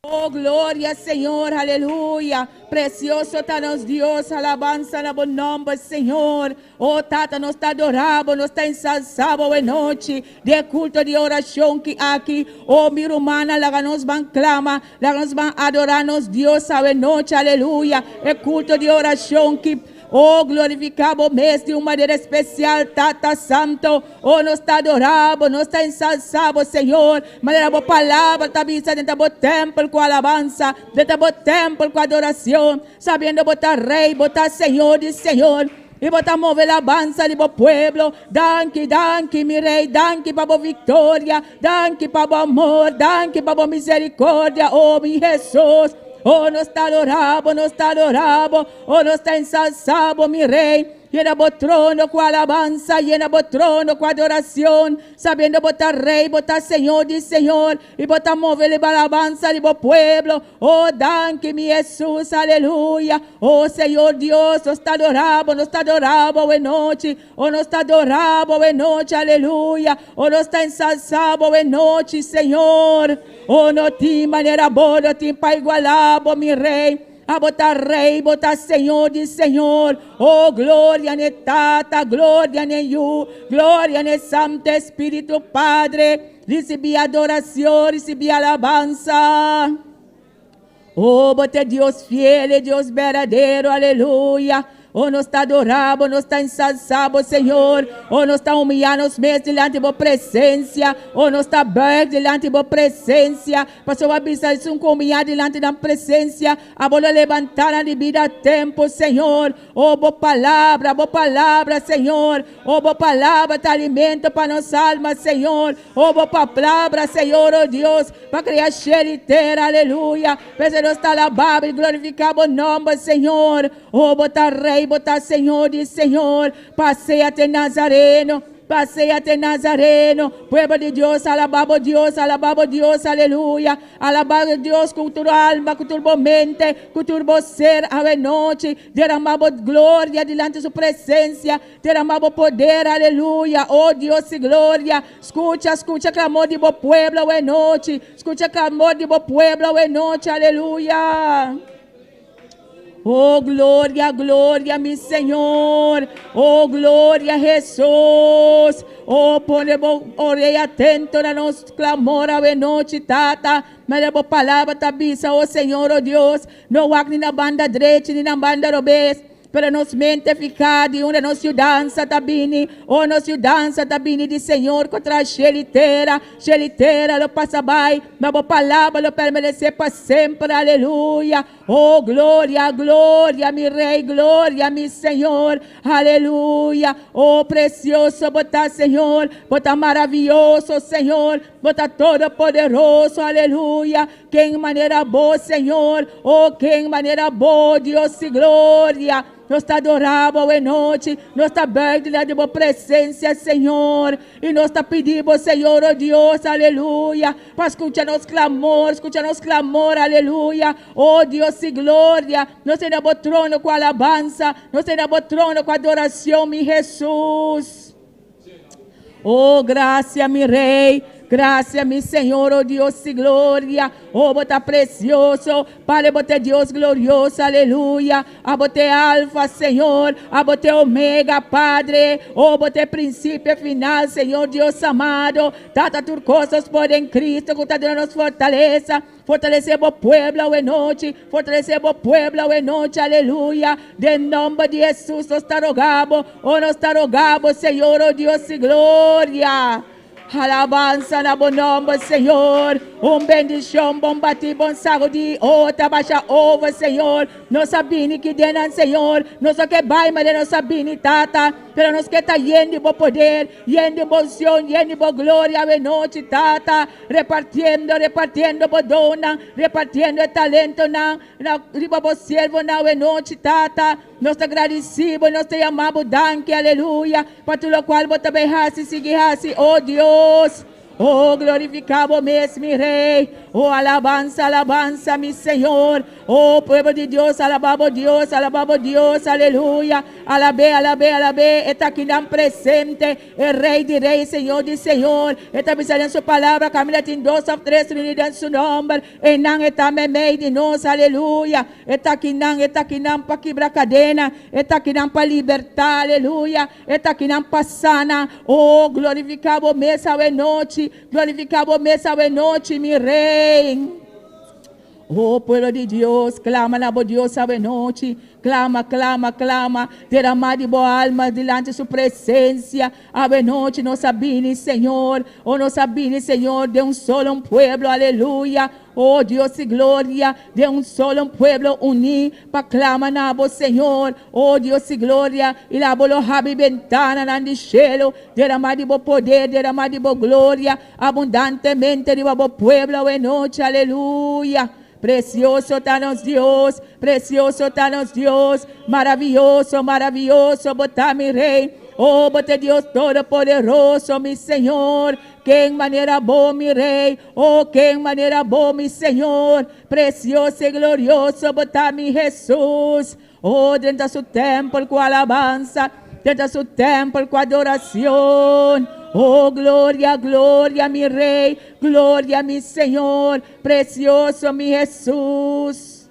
Oh, gloria, Señor, aleluya. Precioso está nos Dios, alabanza na bom nombre, Senhor. Oh, Tata, nós está adorado, nós está ensalzado de noite, de culto de oração que aqui. Oh, minha irmã, lá nos van clama, lá nos van adorar nos Deus, a noite, aleluia. É culto de oração que oh, glorificamos mês de uma maneira especial, Tata Santo. Oh, nós está adorado, nós está ensalzado, Senhor. Maneira boa palavra, está vista dentro do templo com alabança, dentro do templo com adoração, sabendo botar rei, botar Senhor e Senhor. E botar mover a alabança do povo. Danke, danke, meu rei. Danke para a vitória. Danke para o amor. Danke para a misericórdia. Oh, meu Jesus. Oh, nós está adorado, nós está adorado. Oh, nós está ensalzado, meu rei. Llena o trono com alabança, llena o trono com adoração, sabendo botar rei, botar Senhor de Senhor, e botar mover a alabança do povo. Oh, danke, mi Jesus, aleluia. Oh, Senhor Deus, nós está adorado de noite. Oh, nós está adorado de noite, aleluia. Oh, nós está ensalzado de noite, Senhor. Oh, não tem maneira boa, não tem para igualar, meu rei. A botar rei, botar Senhor de Senhor. Oh, glória ne Tata, glória ne You, glória ne Santo Espírito Padre. Recebi adoração, recebi alabança. Oh, bote Deus fiel, Deus verdadeiro, aleluia. Oh, nós está adorado, nós está ensalzado, Senhor. Oh, nós está humilhando os meus diante da presença. Oh, nós está aberto diante da presença. Pastor, avisa isso um humilhar diante da presença. A bola levantar a vida a tempo, Senhor. Oh, boa palavra, Senhor. Oh, boa palavra, te alimento para nossa alma, Senhor. Oh, boa palavra, Senhor, oh Deus, para criar inteira, aleluia. Pensa nós está alabado e glorificar o nome, Senhor. Oh, botar rei, botar Senhor e Senhor, passeia-te Nazareno, pueblo de Deus, alabado Deus, aleluia, alabado Deus com tua alma, com tua mente, com teu ser, a noite, derramamos glória diante de sua presença, derramamos poder, aleluia, oh Deus e glória, escucha clamor de bo pueblo, a noite, escucha clamor de bo pueblo, a noite, aleluia. Oh, glória, glória, meu Senhor. Oh, glória, Jesus. Oh, ponemos orelha atento na nosso clamor a noite, Tata. Mas a palavra tabisa, oh Senhor, oh Deus. Não há nem na banda direita, nem na banda robês. Para nos mente ficar de onde nossa dança tabini, oh nossa dança tabini de Senhor contra a xeliteira, lo passa by, mas a palavra lo permanecer para sempre, aleluia. Oh glória, glória, meu rei, glória, meu Senhor, aleluia. Oh precioso, botar Senhor, botar maravilhoso, Senhor, botar todo poderoso, aleluia. Quem maneira boa, Senhor, oh quem maneira boa, Deus e glória. Nós está adorando a noite, nós está aberto diante da presença, Senhor. E nós está pedindo, Senhor, oh Deus, aleluia. Para escutar nosso clamor, aleluia. Oh Deus e glória. Nós temos o trono com alabança, nós temos o trono com adoração, meu Jesus. Oh, graça, meu rei. Graças, meu Senhor, oh Deus e glória, oh bota precioso, Pai, bote Deus glorioso, aleluia, a bote alfa, Senhor, a bote omega, Padre, oh bote princípio e final, Senhor Deus amado, tata tur coisas podem Cristo, que está nos fortaleza, fortalecer o pueblo a noite, fortalecer o pueblo a noite, aleluia, de nome de Jesus, nós está rogado, oh nós está rogado, Senhor, oh Deus e glória. Alabança na bom nome, Senhor. Bendição, bom bati, bom saúde. Oh, tabaixa ovo, Senhor. Nós sabemos que dentro, Senhor. Nós que vai, mas nós sabemos, Tata. Pero nós que está lleno de bom poder, lleno de bom unção, lleno de bom glória, a noite, Tata. Repartindo bom dona, repartindo talento na riba bom servo na noite, Tata. Nós te agradecemos, nós te amamos, danke, aleluia. Para tudo o qual você berrasse, seguirrasse, oh Deus. Oh, glorificado mes, mi Rey. Oh, alabanza, alabanza, mi Señor. Oh, pueblo de Dios, alabamos Dios, aleluya. Alabé, alabé, alabé. Está aqui na presente, el Rey de Reyes, Señor de Señor. Está pensando en su palabra, camina en 2 o 3 reunidos en su nombre. E não está meio de nós, aleluia. Está aqui não para quebrar cadena. Está aqui não para libertar, aleluia. Está aqui não para sanar. Oh, glorificado mês ao noite. Glorificado mês ao noite, mi Rei. Oh, pueblo de Dios, clama na Dios esta noche, clama, clama, clama, derramar de boa alma delante de su presencia, esta noche nos sabine, Señor, oh, nos sabine, Señor, de un solo pueblo, aleluya. Oh, Dios y gloria, de un solo pueblo unir, para clamar na voz, Señor. Oh, Dios y gloria, y la bolo habi ventana nandi cielo, derramar de bo poder, derramar de bo gloria, abundantemente de bo pueblo en noche, aleluya. Precioso tanos Dios, precioso tanos Dios, maravilloso, maravilloso, bota mi Rey. Oh, bote Dios Todopoderoso, mi Señor, que en manera boa, mi Rey, oh, que en manera boa, mi Señor, precioso y glorioso, bota mi Jesús, oh, dentro de su templo con alabanza, dentro de su templo con adoración. Oh, gloria, gloria, mi Rey, gloria, mi Señor, precioso, mi Jesús.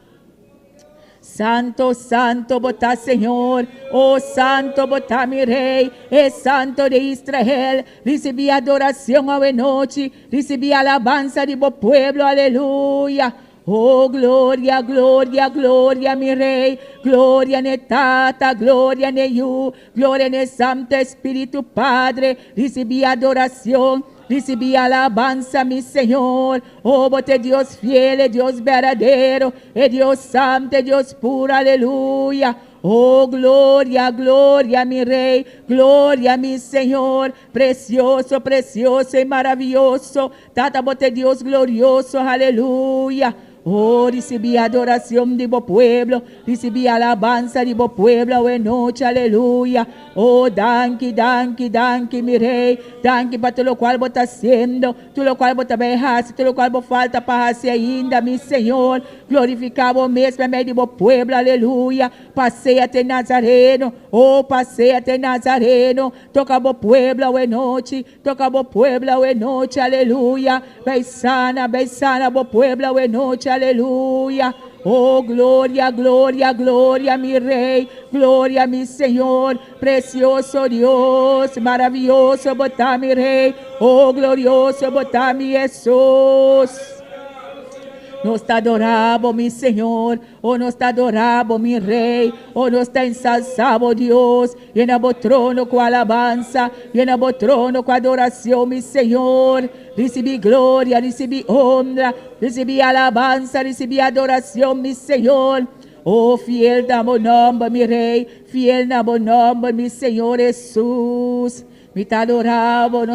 Santo, santo, bota Señor, oh santo, bota mi Rey, es santo de Israel, recibí adoración a noche, recibí alabanza de bo pueblo, aleluya. Oh, gloria, gloria, gloria, mi Rey, gloria ne Tata, gloria ne You, gloria ne Santo Espíritu Padre, recibí adoración, recibí alabanza, mi Señor. Oh, bote Dios fiel, Dios verdadero, Dios santo, Dios puro, aleluya. Oh, gloria, gloria, mi Rey, gloria, mi Señor, precioso, precioso y maravilloso, Tata, bote Dios glorioso, aleluya. Oh, recibí adoración de bo pueblo, recibí alabanza de bo pueblo en noche, aleluya. Oh, danke, danke, danke, mi Rey, danke para todo lo cual vos estás haciendo, todo lo cual vos também haces, todo lo cual vos falta para hacer ainda, mi Señor. Glorificado mesmo en medio de bo pueblo, aleluya. Pasei até Nazareno, oh, pasei até Nazareno, toca bo pueblo en noche, toca bo pueblo en noche, aleluya. Beisana bo pueblo en noche, aleluya. Oh, gloria, gloria, gloria, mi Rey, gloria, mi Señor, precioso Dios, maravilloso, bota mi Rey, oh, glorioso, bota mi Jesús. Nos te adoramos, mi Señor, oh, nos te adoramos, mi Rey, oh, nos te ensalzamos, Dios, llena vos trono con alabanza, llena vos trono con adoración, mi Señor. Recibí gloria, recibí honra, recibí alabanza, recibí adoración, mi Señor. Oh, fiel damos nombre, mi Rey, fiel damos nombre, mi Señor Jesús. Me te adoramos,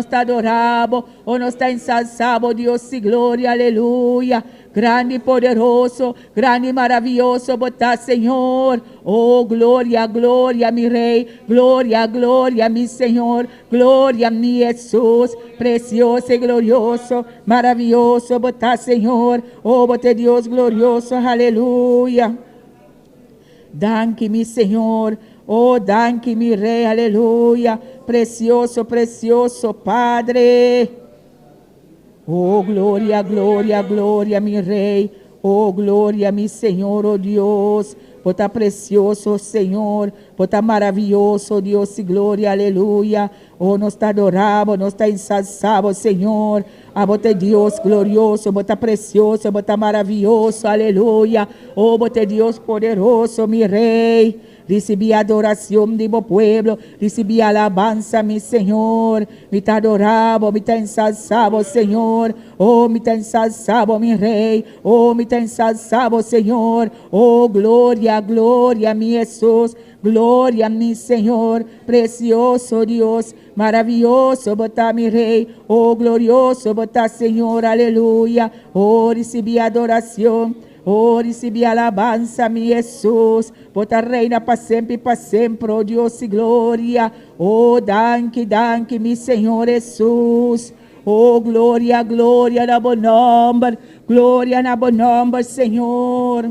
oh, nos te ensalzamos, Dios y gloria, aleluya. Grande y poderoso, grande y maravilloso, bota Señor. Oh, gloria, gloria, mi Rey, gloria, gloria, mi Señor, gloria, mi Jesús, precioso y glorioso, maravilloso, bota Señor. Oh, bote Dios glorioso, aleluya. Danke, mi Señor. Oh, danke, mi Rey, aleluya. Precioso, precioso, Padre. Oh, gloria, gloria, gloria, mi Rey. Oh, gloria, mi Señor, oh Dios. Por tan precioso, Señor. Por tan maravilloso, Dios y gloria, aleluya. Oh, nos te adoramos, nos te ensalzamos, Señor. A bote Dios glorioso, bote precioso, bote maravilloso, aleluya. Oh, bote Dios poderoso, mi Rey. Recibí adoración de mi pueblo, recibí alabanza, mi Señor. Me te adoramos, me te ensalzamos, Señor. Oh, me te ensalzamos, mi Rey. Oh, me te ensalzamos, Señor. Oh, gloria, gloria, mi Jesús. Gloria, mi Señor. Precioso Dios, maravilloso, bota mi Rey. Oh, glorioso, bota Señor, aleluya. Oh, recibí adoración. Oh, recebi alabanza, mi Jesús, bota reina para sempre, oh Dios y gloria. Oh, danke, danke, mi Señor Jesús. Oh, glória, glória na bom nombre. Glória na bom nombre, Senhor.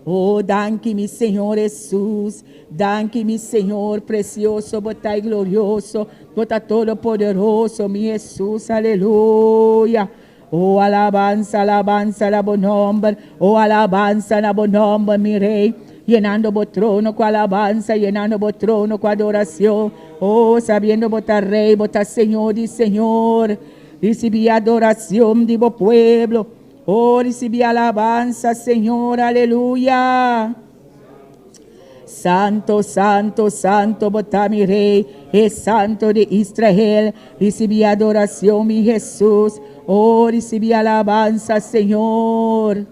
Oh, danke-me, Senhor Jesus. Danke-me, Senhor precioso, botai glorioso, bota todo poderoso, mi Jesus, aleluia. Oh, alabanza, alabanza, na bom nombre. Oh, alabanza, na bom nombre, mi Rei. Llenando vos trono con alabanza, llenando vos trono con adoración. Oh, sabiendo botar Rey, botar Señor y Señor. Recibí adoración de vos pueblo. Oh, recibí alabanza, Señor, aleluya. Santo, santo, santo, bota mi Rey, es santo de Israel. Recibí adoración, mi Jesús. Oh, recibí alabanza, Señor.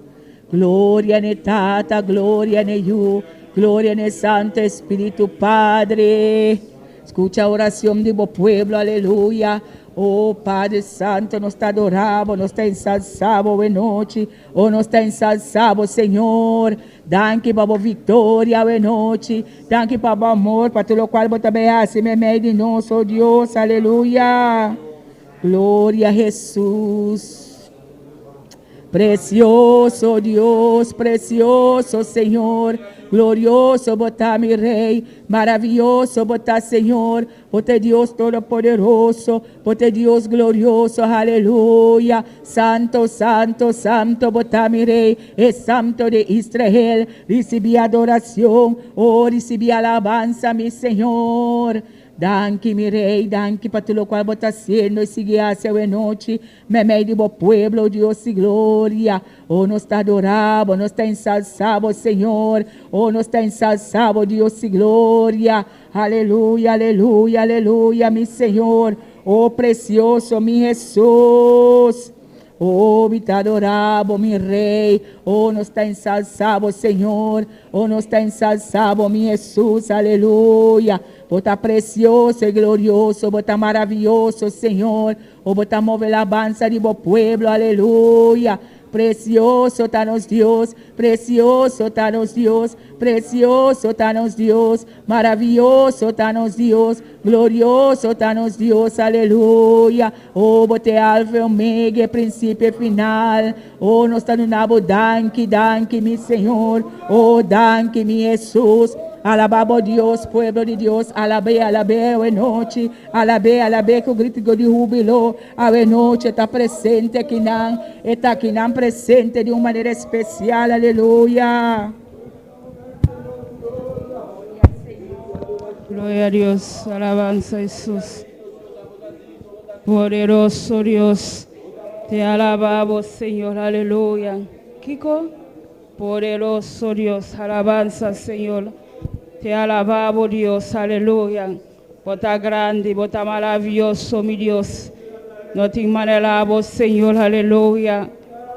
Glória ne Tata, glória ne Yu, glória ne Santo Espíritu Padre. Escucha a oração de meu pueblo, aleluia. Oh Padre Santo, nos te adoramos, nos te ensalzamos hoje noite, oh nos te ensalzamos, Senhor. Danke para a vitória hoje noite, danke para o amor, para tudo o qual você também hace em meio de nós, oh Deus, aleluia. Glória a Jesus. Precioso Dios, precioso Señor, glorioso bota mi Rey, maravilloso bota Señor, bota Dios todopoderoso, bota Dios glorioso, aleluya, santo, santo, santo bota mi Rey, es santo de Israel, recibí adoración, oh recibí alabanza mi Señor. Danke, mi Rei, danke para tudo o qual você está sendo e seguir hacia a noite, me meio de bom pueblo, Deus e glória. Oh, nos está adorado, nos está ensalzado, Senhor. Oh, nos está ensalzado, Deus e glória. Aleluia, aleluia, aleluia, mi Senhor. Oh, precioso, mi Jesus. Oh, me está adorado, mi Rei. Oh, nos está ensalzado, Senhor. Oh, nos está ensalzado, mi Jesus. Aleluia. Bota precioso e glorioso, bota maravilhoso, Senhor. Oh, bota mover a alabanza de bom pueblo, aleluia. Precioso está nos Deus, precioso está nos Deus, precioso está nos Deus, maravilhoso está nos Deus, glorioso está nos Deus, aleluia. Oh, bote alfa e omega, princípio e final. Oh, nós estamos na danke, danke, mi Senhor. Oh, danke, mi Jesus. Alababo Deus, pueblo de Deus, alabé, alabé, hoje noite, alabé, com o grito de júbilo, hoje noite está presente aqui não presente de uma maneira especial, aleluia. Glória a Deus, alabanza a Jesús. Poderoso Dios, te alabamos, Señor, aleluya. Kiko, poderoso Dios, alabanza, Señor. Te alabamos, Dios, aleluya. Bota grande, bota maravilloso, mi Dios. No te manelamos, Señor, aleluya.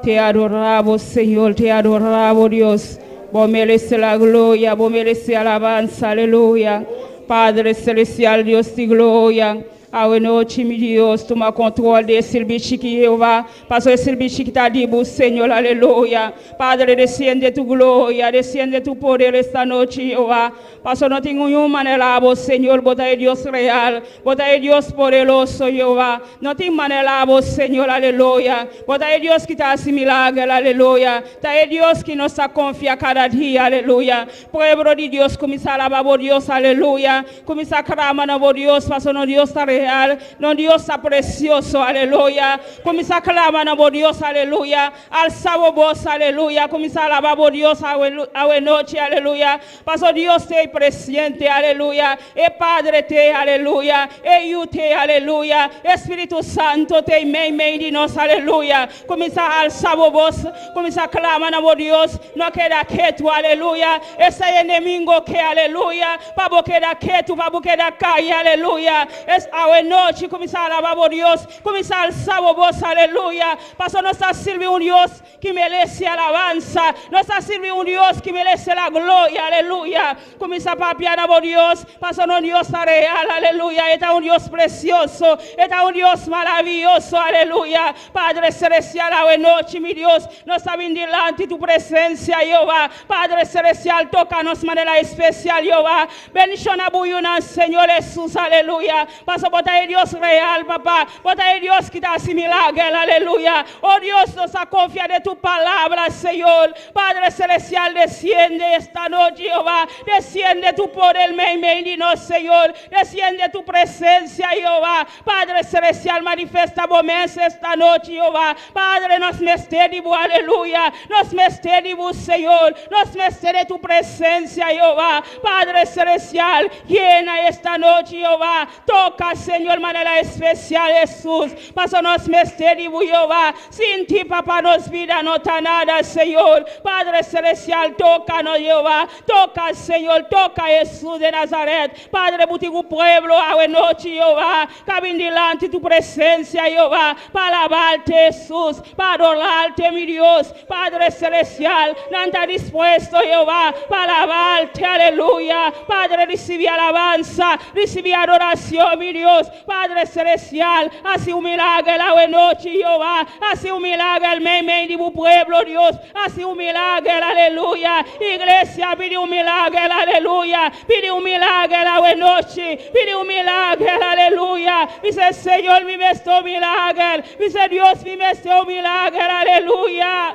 Te adoramos, Señor, te adoramos, Dios. Vos mereces la gloria, vos mereces alabanza, aleluya. Padre celestial, Dios de gloria. Hoje noite, meu Deus, toma controle desse bicho que eu vá. Passou esse bicho que está de Senhor, aleluia. Padre, desciende tu glória, desciende tu poder esta noite, eu vá. Passou não tem nenhuma maneira, Senhor, bota aí Deus real, bota aí Deus poderoso, eu vá. Não tem maneira, Senhor, aleluia. Bota aí Deus que está assim milagre, aleluia. Tá aí Deus que nos confia cada dia, aleluia. Pueblo de Deus, começa a alabar, Deus, aleluia. Começa a clamar, Deus, passou no Deus está real, no Dios está precioso, aleluya. Comienza a clamar, no Dios, aleluya. Alzamos voz, aleluya. Comienza a alabar, Dios, a noche, aleluya. Paso Dios te presente, aleluya. Padre te, aleluya. You te, aleluya. Espíritu Santo te, meio de nós, aleluya. Comienza a alzar voz, comienza a clamar, no Dios. No queda quieto, aleluya. Ese enemigo que, aleluya. Para quedar quieto, para quedar calle, aleluya. Es hoje noite, começar a alabar Deus, começar a alçar o voz, aleluia. Pastor, nós estamos servindo Deus que merece alabança, nós estamos servindo Deus que merece a glória, aleluia. Começar a papiar a Deus, pastor, no Deus real, aleluia. É Deus precioso, é Deus maravilhoso, aleluia. Padre celestial, hoje noite, meu Deus, nós estamos diante de tu presença, Jeová. Padre celestial, toca-nos de maneira especial, Jeová. Bendición a Buyuna, Senhor Jesus, aleluia. Pastor, bota es Dios real, papá, bota es Dios que te hace milagro, aleluya. Oh Dios, nos confía de tu palabra, Señor. Padre celestial, desciende esta noche, Jehová, desciende tu poder, menos, Señor, desciende tu presencia, Jehová. Padre celestial, manifiesta momentos esta noche, Jehová. Padre, nos mestedimos, aleluya, nos mestedimos, Señor, nos mestedimos de tu presencia, Jehová. Padre celestial, llena esta noche, Jehová. Toca, Señor, manera especial, Jesús. Paso nos mestedimos, Jehová. Sin ti, papá, nos vida no está nada, Señor. Padre celestial, toca, no, Jehová. Toca, Señor, toca, Jesús de Nazaret. Padre, butigu pueblo, a noche, Jehová. Cabin delante tu presencia, Jehová. Para alabarte, Jesús. Para adorarte, mi Dios. Padre celestial, no está dispuesto, Jehová, para alabarte, aleluya. Padre, recibí alabanza, recibí adoración, mi Dios. Padre celestial, hace un milagro la noche, Jehová. Hace un milagro el meme de tu pueblo, Dios. Hace un milagro, aleluya. Iglesia, pide un milagro, aleluya. Pide un milagro la noche. Pide un milagro, aleluya. Dice, Señor, vive este milagro. Dice, Dios, vive este milagro, aleluya.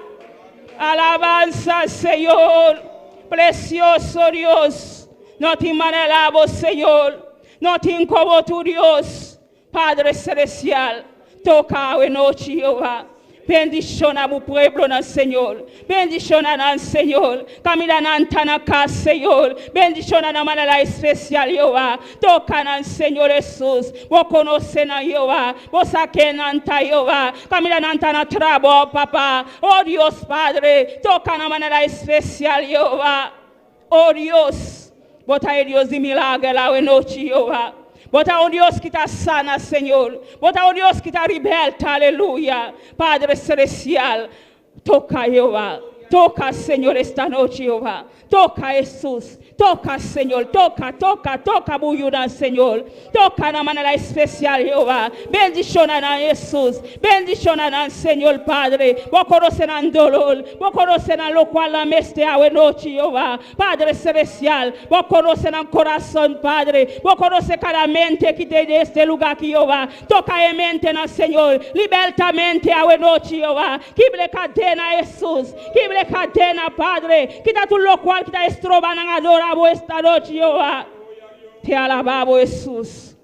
Alabanza, Señor. Precioso Dios. No te manelamos, Señor. No te como tu Dios. Padre celestial, toca hoy noche, Jehová. Bendiciona tu pueblo, Señor. Bendiciona, Señor. Camina na casa, Señor. Bendiciona de manera especial, Jehová. Toca, Señor Jesús. Vos conocen a Jehová. Vos saquen a Jehová. Camina na trabajo, papá. Oh Dios, Padre. Toca de manera especial, Jehová. Oh Dios. Bota a Dios de milagre la noche, Jehová. Bota un Dios que está sana, Señor. Bota un Dios que está liberta, aleluya. Padre celestial, toca, Jehová. Toca, Señor, esta noche, Jehová. Toca, Jesús. Toca, Señor. Toca, buyuda, Señor. Toca de manera especial, Jehová. Bendiciona a Jesús. Bendiciona, Señor, Padre. Vos conocen el dolor. Vos conocen lo cual la meste a noche, Jehová. Padre celestial. Vos conocen el corazón, Padre. Vos conocen cada mente que te de este lugar, Jehová. Toca en mente, Señor. Libertamente a noche, Jehová. Quible cadena, Jesús. Quible cadena, Padre. Quita tu lo cual que te estroban en adoramos esta noche, Jehová. Te alabamos, Jesús.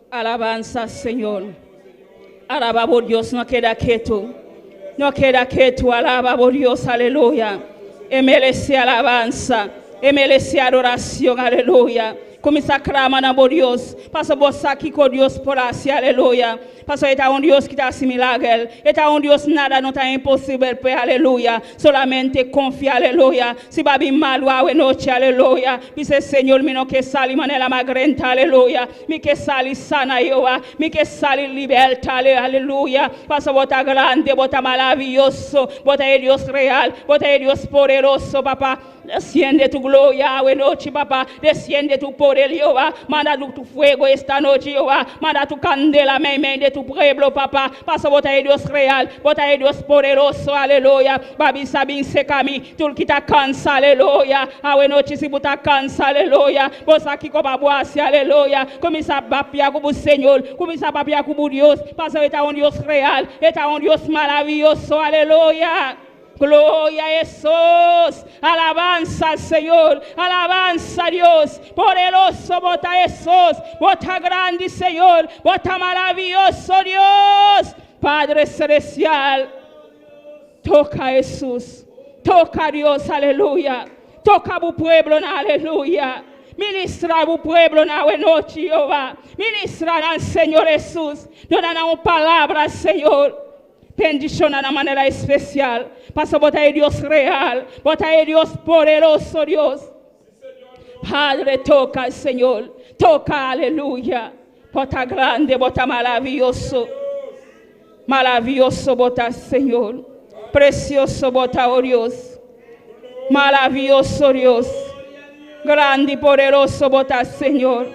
Alabanza, Señor. Alabamos, Dios, no queda quieto. No queda quieto, alabamos, Dios, aleluya. Merece alabanza. Merece adoración, aleluya. Comienza a clamar a Dios. Pasa vos aquí con Dios por así, aleluya. Pasa está un Dios que te hace milagro. Está un Dios nada no está imposible, pues, aleluya. Solamente confía, aleluya. Si va bien malo a noche, aleluya. Dice Señor, mi no que sale manera magrenta, aleluya. Mi que sale sana, Jehová. Mi que sale libertad, aleluya. Pasa bota grande, bota maravilloso. Bota de Dios real. Bota de Dios poderoso, papá. Desciende tu gloria, noche, papá. Desciende tu poder, Jehová. Manda tu fuego esta noche, Jehová. Manda tu candela, de tu pueblo, papá. Pasa bota de Dios real. Bota de Dios poderoso, aleluya. Babi sabin se cami. Tú que te cansa, aleluya. Noche si buta cansa, aleluya. Vos aquí como abuase, aleluya. Comienza a bapia como Señor. Comienza a bapia como Dios. Pasa está un Dios real. Está un Dios maravilloso, aleluya. Gloria a Jesús, alabanza al Señor, alabanza a Dios, poderoso bota Jesús, bota grande Señor, bota maravilloso Dios, Padre celestial, toca a Jesús, toca a Dios, aleluya, toca a tu pueblo, aleluya. Ministra a tu pueblo na noche, Jehová, ministra al Señor Jesús, dona una palabra, Señor. Bendiciona de manera especial. Pasa bota de Dios real. Bota de Dios poderoso, Dios. Padre, toca, Señor. Toca, aleluya. Bota grande, bota maravilloso. Maravilloso bota, Señor. Precioso bota, oh Dios. Maravilloso Dios. Grande y poderoso bota, Señor.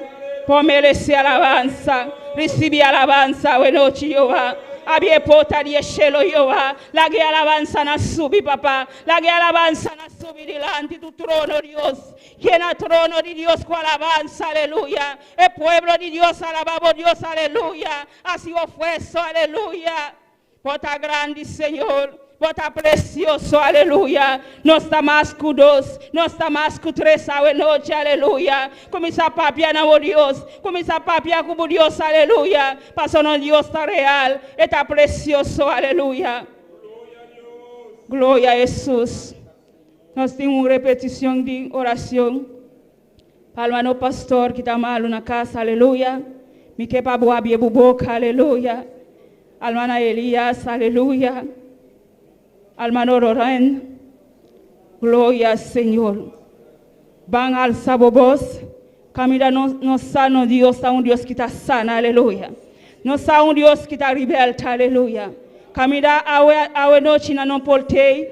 Por merecer alabanza. Recibe alabanza, oh noche, Jehová. Abie pota di cielo, Jehová. La que alabanza na subi, papá. La que alabanza na subi delante tu trono, Dios. Quien a trono de Dios con alabanza, aleluya. El pueblo de Dios alabamos Dios, aleluya. Así ofueso, aleluya. Pota grande, Señor. Bota precioso, aleluya. No está más que dos, no está más que tres a noche, aleluya. Comienza papia na Dios, comienza papia como Dios, aleluya. Pasó no Dios está real, está precioso, aleluya. Gloria a Jesús. Nós temos uma repetição de oração. Para o pastor que está mal na casa, aleluya. Me que para boa boca, aleluya. Almana Elias, aleluya. Almano Roren, gloria Señor. Van al sabobos, camina no sano Dios, a un Dios que está sana, aleluya. No sa un Dios que está rebelta, aleluya. Camina a noche na non portei,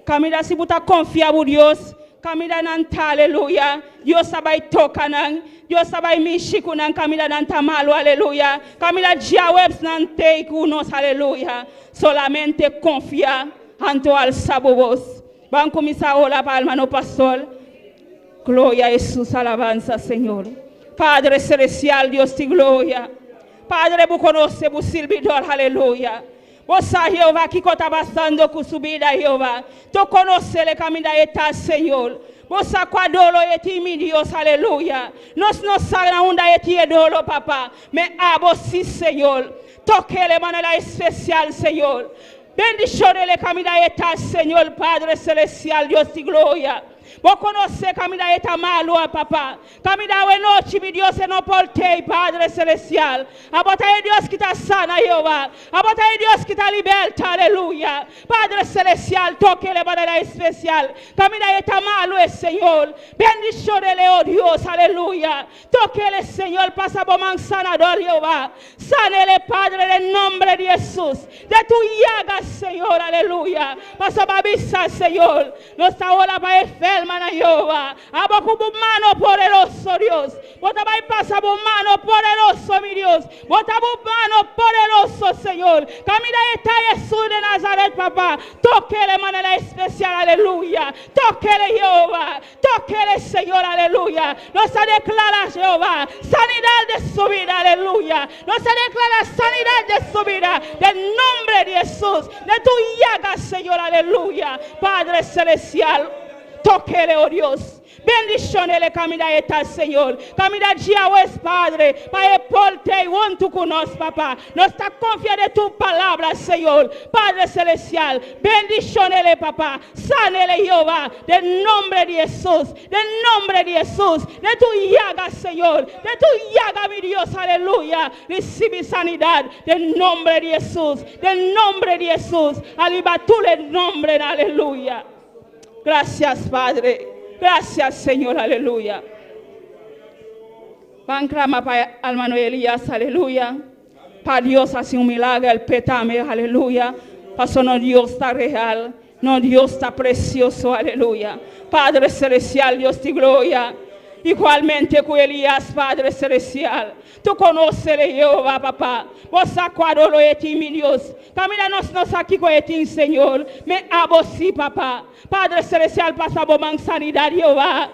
camina si buta confiar Dios, camina nanta, aleluya. Dios sabai toka nang, Dios sabai mishiku nang, camina nanta malo, aleluya. Camina jawebs nante kunos, aleluya. Solamente confiar. Anto al sabobos. Van começar a orar para o pastor. Glória a Jesus, alabanza, Senhor. Padre celestial, Dios te gloria. Padre, vos conoce, vos servidor, aleluya. Vos sabes, Jehová, que está passando com subida, Jehová. Tu conoce le camino está, Senhor. Vos sabes qual dolo é ti, mi Dios, aleluya. Nós não sabemos onde é ti dolo, papá. Me abo, sí, Senhor. Toque de manera especial, Senhor. Bendiciones camina esta, Señor Padre Celestial, Dios y gloria. Vos conocés camina esta malo, papá. Camina de noche, mi Dios, no porte, Padre Celestial. A bota de Dios que está sana, Jehová. A bota de Dios que está liberta, aleluya. Padre Celestial, toque de manera especial. Camina esta malo, Señor. Bendiciones, oh Dios, aleluya. Toque, Señor, pasa por manzanador, Jehová. Sánele, Padre, en nombre de Jesús. De tu llaga, Señor, aleluya. Pasa para avisar, Señor. Nuestra hora para enferma, Jehová. Aba como mano poderoso, Dios. Bota vai pasa por mano poderoso, mi Dios. Bota por mano poderoso, Señor. Camina está Jesús de Nazaret, papá. Toquele de manera especial, aleluya. Toquele, Jehová. Toquele, Señor, aleluya. Nos declara, Jehová, sanidad de su vida, aleluya. Nos declara sanidad de su vida. Del nombre de Jesús. De tu llaga, Señor, aleluya. Padre Celestial. Toquele, oh Dios. Bendiciones le camina esta, Señor. Camina Yahweh, Padre. Para porte junto con nos, papá. Nos está confiando de tu palabra, Señor. Padre Celestial. Bendiciones, papá. Sánele, Jehová. Del nombre de Jesús. Del nombre de Jesús. De tu llaga, Señor. De tu llaga, mi Dios. Aleluya. Recibe sanidad. Del nombre de Jesús. Del nombre de Jesús. Alibatule el nombre. Aleluya. Gracias, Padre. Gracias, Señor, aleluya. Van clama para hermano Elías, aleluya. Para Dios hace un milagro, el petame, aleluya. Pasó no Dios está real, no Dios está precioso, aleluya. Padre Celestial, Dios te gloria. Igualmente con Elías, Padre Celestial. Tú conoces Jehová, papá. Vos sacuado lo ti, mi Dios. Camina nos aquí con ti, Señor. Me abo sí, papá. Padre Celestial, pasa por sanidad, Jehová.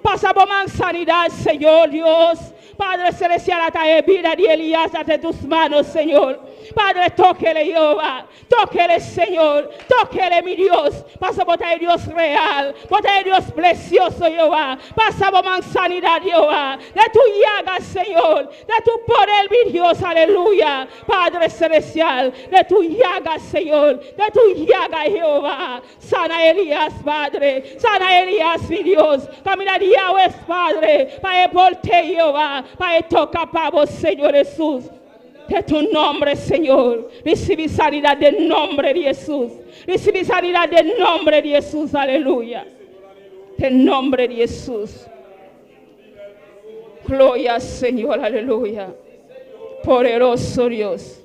Pasa por sanidad, Señor Dios. Padre Celestial, ata vida de Elías ante tus manos, Señor. Padre, tóquele, Jehová. Tóquele, Señor. Tóquele, mi Dios. Pasa por el Dios real. Por el Dios precioso, Jehová. Pasa por sanidad, Jehová. De tu llaga, Señor. De tu poder, mi Dios. Aleluya. Padre Celestial. De tu llaga, Señor. De tu llaga, Jehová. Sana Elías, Padre. Sana Elías, mi Dios. Camina Yahweh, Padre. Para porte, Jehová. Para tocar para vos, Señor Jesús. De tu nombre, Señor. Recibe sanidad del nombre de Jesús. Recibe sanidad del nombre de Jesús. Aleluya. Del nombre de Jesús. Gloria, Señor. Aleluya. Poderoso Dios.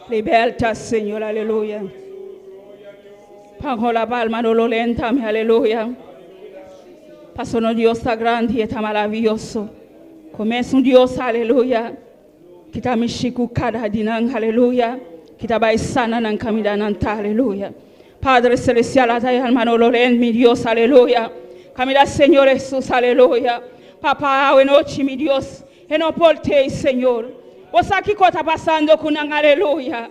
Liberta, Señor. Aleluya. Pago la palma, no lo lentame. Aleluya. Pasó no Dios está grande y está maravilloso. Como es un Dios, aleluya. Kita mishiku kada dinang, aleluya. Kita bai sana nan kamida nanta, aleluya. Padre celestial, atay hermano Loren, mi Dios, aleluya. Kamida Señor Jesús, aleluya. Papá, hoy noche, mi Dios, en oporte, Señor. Vos aquí está pasando con un aleluya.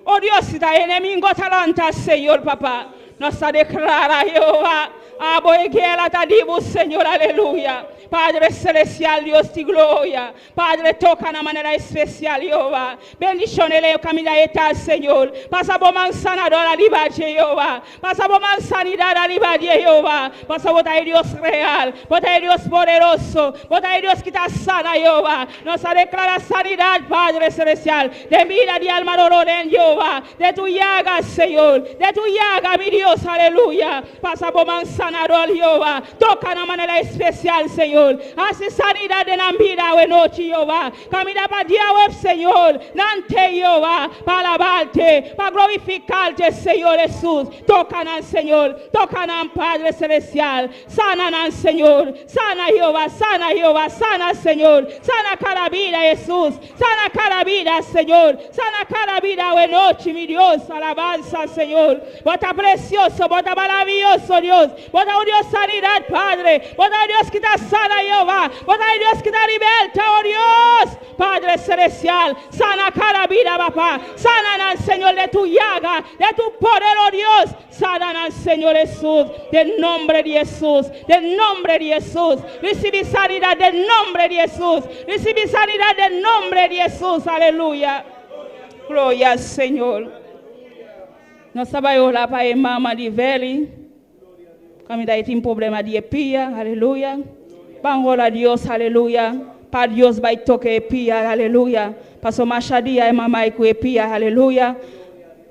Oh Dios, está enemigo talanta, Señor, papá. Nos declara Jehová. Aboiguela ta divo, Señor, aleluya. Padre celestial, Dios de gloria. Padre, toca de manera especial, Jehová. Bendiciones, camina eta, Señor. Pasa por manzanador a libar, Jehová. Pasa por manzanidad a libar, Jehová. Pasa por Dios real. Por Dios poderoso. Por Dios que está sana, Jehová. Nos declara sanidad, Padre celestial. De vida de alma dolor en Jehová. De tu llaga, Señor. De tu llaga, mi Dios, aleluya. Pasa por manzanador, Jehová. Toca de manera especial, Señor. Hace sanidad en la vida de noche, Jehová. Camina para Dios, Señor. Nante, Jehová. Para alabarte, para glorificarte, Señor Jesús. Tocan al Señor. Tocan al Padre Celestial. Sanan al Señor. Sana, Jehová. Sana, Jehová. Sana, Señor. Sana cada vida, Jesús. Sana cada vida, Señor. Sana cada vida de noche, mi Dios. Alabanza, Señor. Bota precioso, bota maravilloso, Dios. Bota, oh Dios, sanidad, Padre. Bota, oh Dios, que está sana, Jehová. Bota, oh Dios, que está liberta, oh Dios. Padre celestial, sana cada vida, papá. Sana al Señor de tu llaga, de tu poder, oh Dios. Sana al Señor Jesús, del nombre de Jesús, del nombre de Jesús. Recibe sanidad del nombre de Jesús. Recibe sanidad del nombre de Jesús. Aleluya. Gloria al Señor. Nós trabalhamos lá para a mama de velho. Como daí tem problema de epia, aleluia. Vamos a Deus, aleluia. Para Deus vai tocar epia, aleluia. Passou machadia e mamãe com epia, aleluia.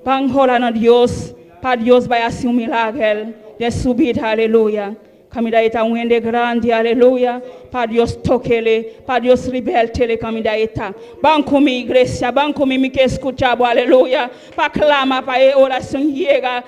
Vamos a Deus, para Deus vai assim milagre de subida, aleluia. Kamida eta un ende grande, aleluia. Para Dios toquele, para Dios libertele, kamida eta. Banco mi iglesia, banco mi que escuchaba, aleluia. Para clama, para oración llega.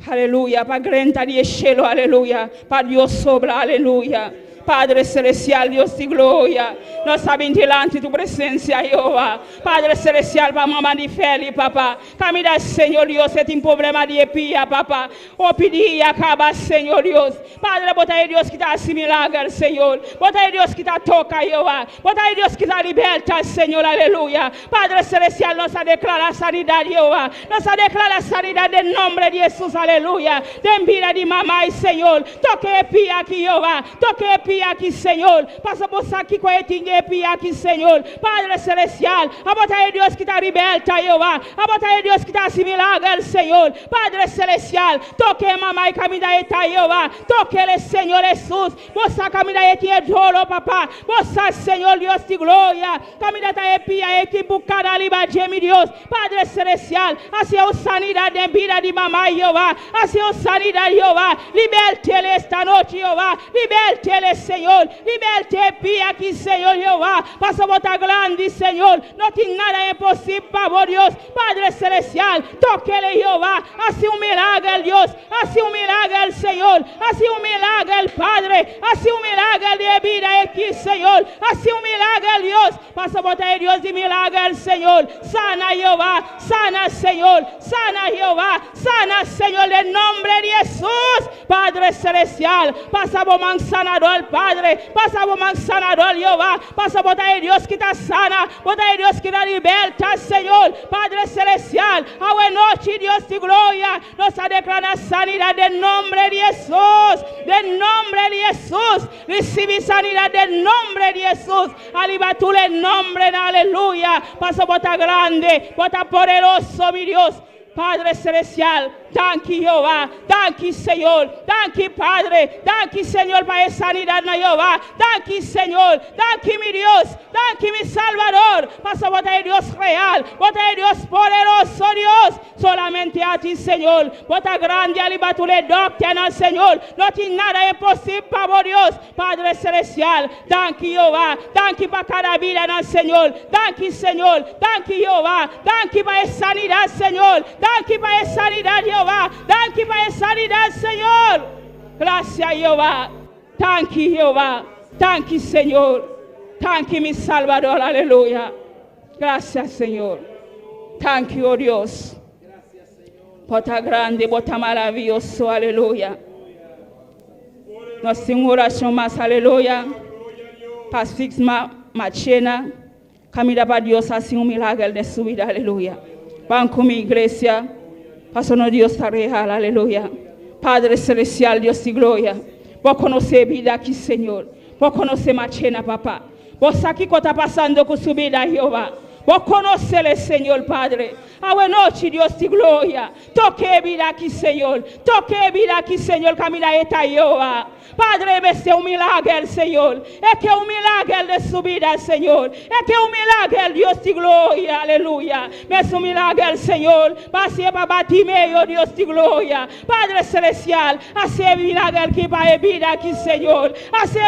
Aleluya, para grenta de cielo, aleluya. Para Dios sobra, aleluya. Padre celestial, Dios de gloria, nós sabemos delante de tu presencia, Jehová. Padre celestial, para mamá de Feli, papá. Camina, Senhor Deus, você tem problema de epia, papá. O pedir acaba, Senhor Deus. Padre, bota aí Deus que está assim milagre, Senhor. Bota aí Deus que está toca, Jehová. Bota aí Deus que está liberta, Senhor, aleluia. Padre celestial, nós declara sanidade, Jehová. Nós declara sanidade em nome de Jesus, aleluia. Tem vida de mamãe, Senhor. Toque epia aqui, Jehová. Toque epia aqui, Senhor. Passa por aqui com epia aqui, Senhor. Padre celestial, a bota aí Deus que está liberta, Jehová. A bota aí Deus que está assim milagre, Senhor. Padre celestial, toque mamãe caminha eta, Jehová. Toque ele, Senhor Jesus. Você caminha eta é dolo, papá. Você, Senhor Deus de glória. Caminha eta epia aqui buscar a liberdade, meu Deus. Padre celestial, assim é sanidade em vida de mamãe, Jehová. Assim é sanidade, Jehová. Liberte ele esta noite, Jehová. Liberte ele, Senhor, liberte pia aqui, Senhor Jeová. Passa a botar grande, Senhor. Não tem nada impossível para Deus. Padre celestial, toque ele, Jeová. Assim um milagre, Deus. Assim um milagre, Senhor. Assim um milagre, Padre. Assim um milagre de vida aqui, Senhor. Assim um milagre, Deus. Passa a botar Deus de milagre, Senhor. Sana, Jeová. Sana, Senhor. Sana, Jeová. Sana, Senhor, em nome de Jesus. Padre celestial, passa a botar sanador, Padre, passa por manzanador, Jehová, passa por botar Deus que está sana, botar Deus que está liberta, Senhor, Padre celestial, a noite, Deus de glória, nós declaramos sanidade em nome de Jesus, em nome de Jesus, recebe sanidade em nome de Jesus, alibatura em nome, aleluia, passa por botar grande, botar poderoso, meu Deus, Padre celestial, thank you, Jehová, thank you, Senhor, thank you, Padre, thank you, Senhor, para essa sanidade na Jehová, thank you, Senhor, thank you, mi Deus, thank you, mi Salvador, passa a botar Deus real, botar Deus poderoso, Deus, solamente a ti, Senhor, bota grande alibatura doctrina, Senhor, não tem nada impossível para Deus, Padre celestial, thank you, Jehová, thank you para cada vida, Senhor, thank you, Senhor, thank you, Jehová, thank you para essa sanidade, Senhor, thank you para essa sanidade, Jehová, thank you para essa sanidade, Senhor, graças a Jehová, thank you, Jehová, thank you, Senhor, Thank you, mi Salvador, aleluya. Gracias, Señor. Thank you, oh Dios. Bota grande, bota maravilloso, aleluya. Nós temos oração mais, aleluia. Para Fix Machena. Camila para Deus, assim milagre de sua vida, aleluia. Banco minha igreja. Pastor Deus está real, aleluia. Padre Celestial, Deus de glória. Vou conhecer a vida aqui, Senhor. Vou conhecer Machena, papá. Vou saber o que está passando com sua vida, Jeová. Vou conhecer o Senhor, Padre. A noite, Deus de glória. Toque a vida aqui, Senhor. Toque a vida aqui, Senhor. Camila eta Jeová. Padre, esse é milagre, Senhor. É que é milagre de sua vida, Senhor. É que é milagre, Deus de glória, aleluia. Mas milagre, Senhor. Passe para bater meio, Deus de glória. Padre Celestial, assim milagre que vai a vida aqui, Senhor. Assim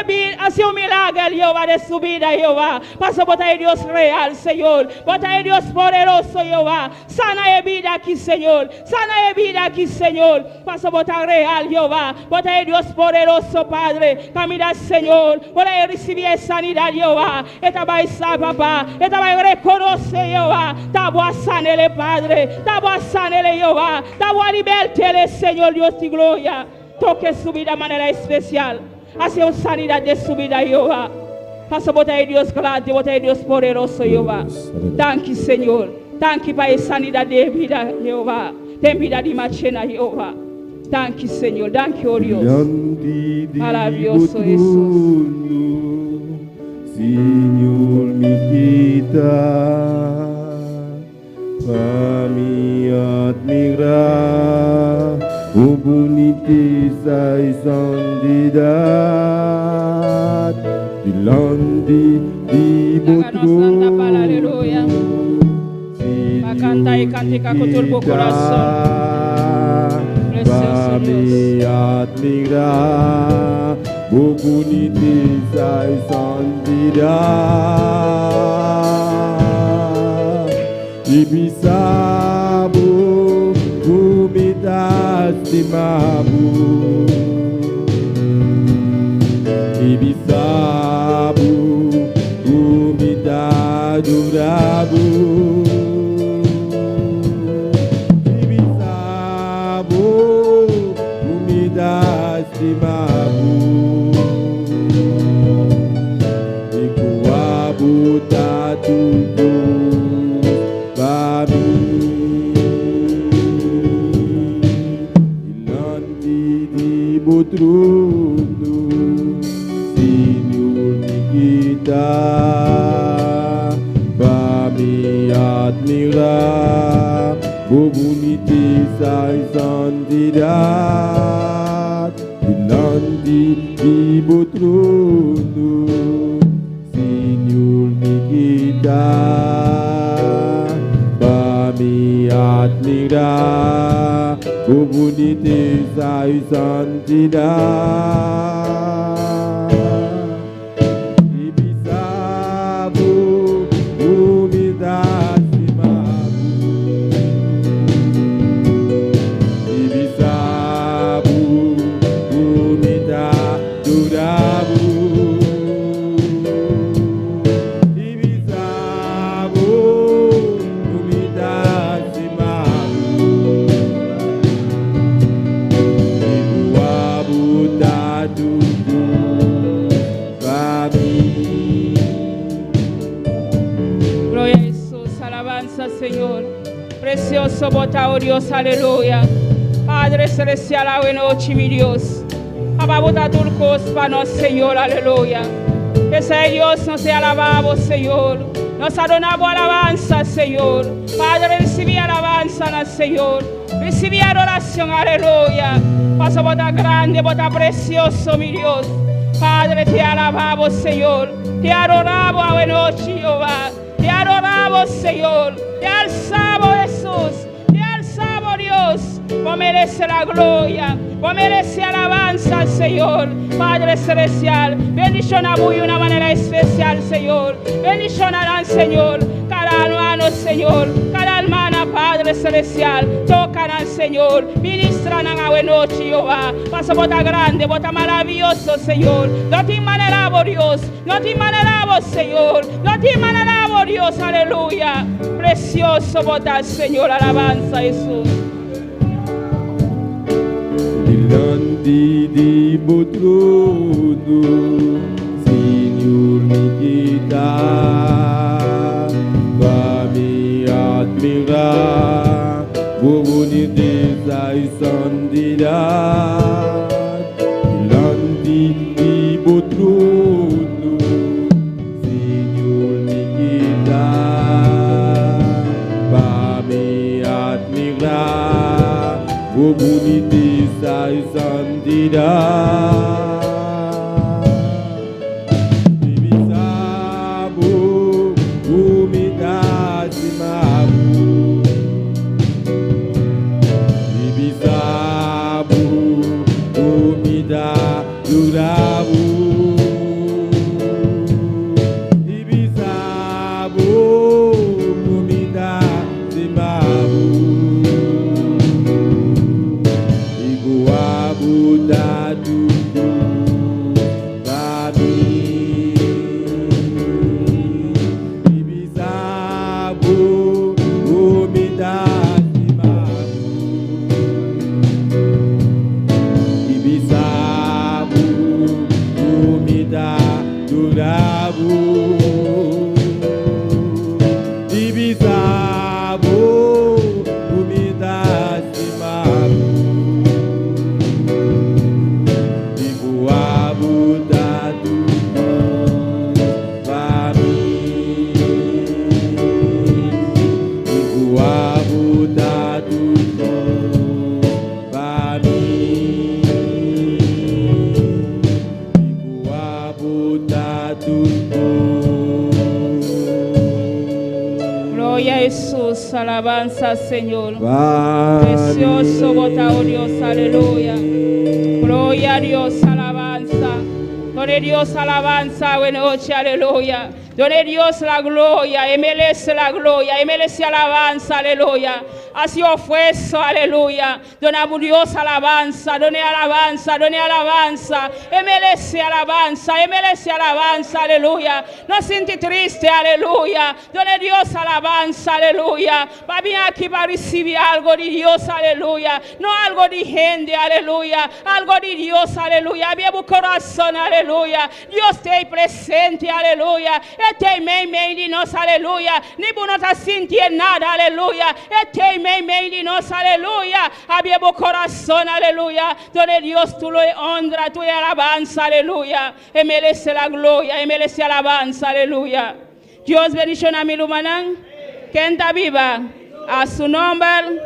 milagre, Jeová, de sua vida, Jeová. Passa botar Deus real, Senhor. Botar Deus poderoso, Jeová. Sana a vida aqui, Senhor. Sana a vida aqui, Senhor. Passa botar real, Jeová. Botar Deus poderoso, Padre. Camina, Senhor. Para receber a sanidade, Jeová. E também sabe, papá. E também reconhecer, Jeová. Tá boa sanele, Padre. Tá boa sanele, Jeová. Tá boa libertele, Senhor, Deus de glória. Toque subir de maneira especial. Assim a sanidade de subida, Jeová. Passa botar Deus grande, botar Deus poderoso, Jeová. Thank you, Senhor. Thank you para a sanidade de vida, Jeová. Tem vida de Machena, Jeová. Thank you, Senhor. Thank you, oh Dios. Maravilloso Jesus. Senhor, me quita para me admirar o boniteza e santidade delante de Santa para aleluia. Para cantar e cantar com todo o coração. Para me admirar o boniteza e santidade e bisabo umidade mabu e bisabo umidade urabu Mabu Ikuabu tatuku Bami Ilanti di Butruno Senhor Nikita Bami admirar o boniteza e santidade delante de Botrono, Senhor Nikita, para me admirar o boniteza e santidade. E bisabo, umidade. Senhor, precioso bota, oh Dios, aleluya. Padre celestial, a noche, mi Dios. Abba, bota turcos para nos, Señor, aleluya. Ese Dios nos alabamos, Señor. Nos adoramos alabanza, Señor. Padre, recibí alabanza, Señor. Recibí adoración, aleluya. Paso bota grande, bota precioso, mi Dios. Padre, te alabamos, Señor. Te adoramos a noche, Jehová. Te adoramos, Señor. Te alzamos, Jesús. Te alzamos, Dios. Vos mereces la gloria. Vos mereces alabanza, Señor. Padre celestial. Bendición a vos de una manera especial, Señor. Bendición al Señor. Cada hermano, Señor. Cada hermana, Padre celestial, tocan al Señor, ministran a la noche, Jehová. Pasa bota grande, bota maravilloso, Señor. No te manelabo, Dios, no te manelabo, Señor, no te manelabo, Dios, aleluya. Precioso bota, Señor, alabanza, Jesús. Delante de tu trono, Señor, mi guitarra, va me admirar, por boniteza y santidad. Delante de tu trono, Señor, mi guitarra, va me admirar, por boniteza y santidad. Divisabo, humildad y amor. Divisabo, humildad y amor. Divisabo, humildad y amor. Buddha Dudu Babi Ibizabu Umida Simabu Ibizabu Umida Durabu Ibizabu Umida Simabu Gloria a Jesús, alabanza, Señor. Precioso bota, oh Dios, aleluya. Gloria a Dios, alabanza. Done Dios alabanza, buena noche, aleluya. Done Dios la gloria, Él merece la gloria, Él merece alabanza, aleluya. Así ofuerzo, aleluya. Dona Dios alabanza, done alabanza, done alabanza. Él merece alabanza, Él merece alabanza, aleluya. No siente triste, aleluya. Done Dios alabanza, aleluya. Va bien aquí para recibir algo de Dios, aleluya. No algo de gente, aleluya. Algo de Dios, aleluya. Abra tu corazón, aleluya. Dios te presente, aleluya. Este meio de nós, aleluya. Ni por não sentir nada, aleluya. Este meio de nós, aleluya. Abra tu corazón, aleluya. Donde Dios tú lo honra, tú le alabanza, aleluya. Él merece la gloria, Él merece alabanza, aleluya. Dios bendiga a mi lumanán. Quem está viva, a su nombre.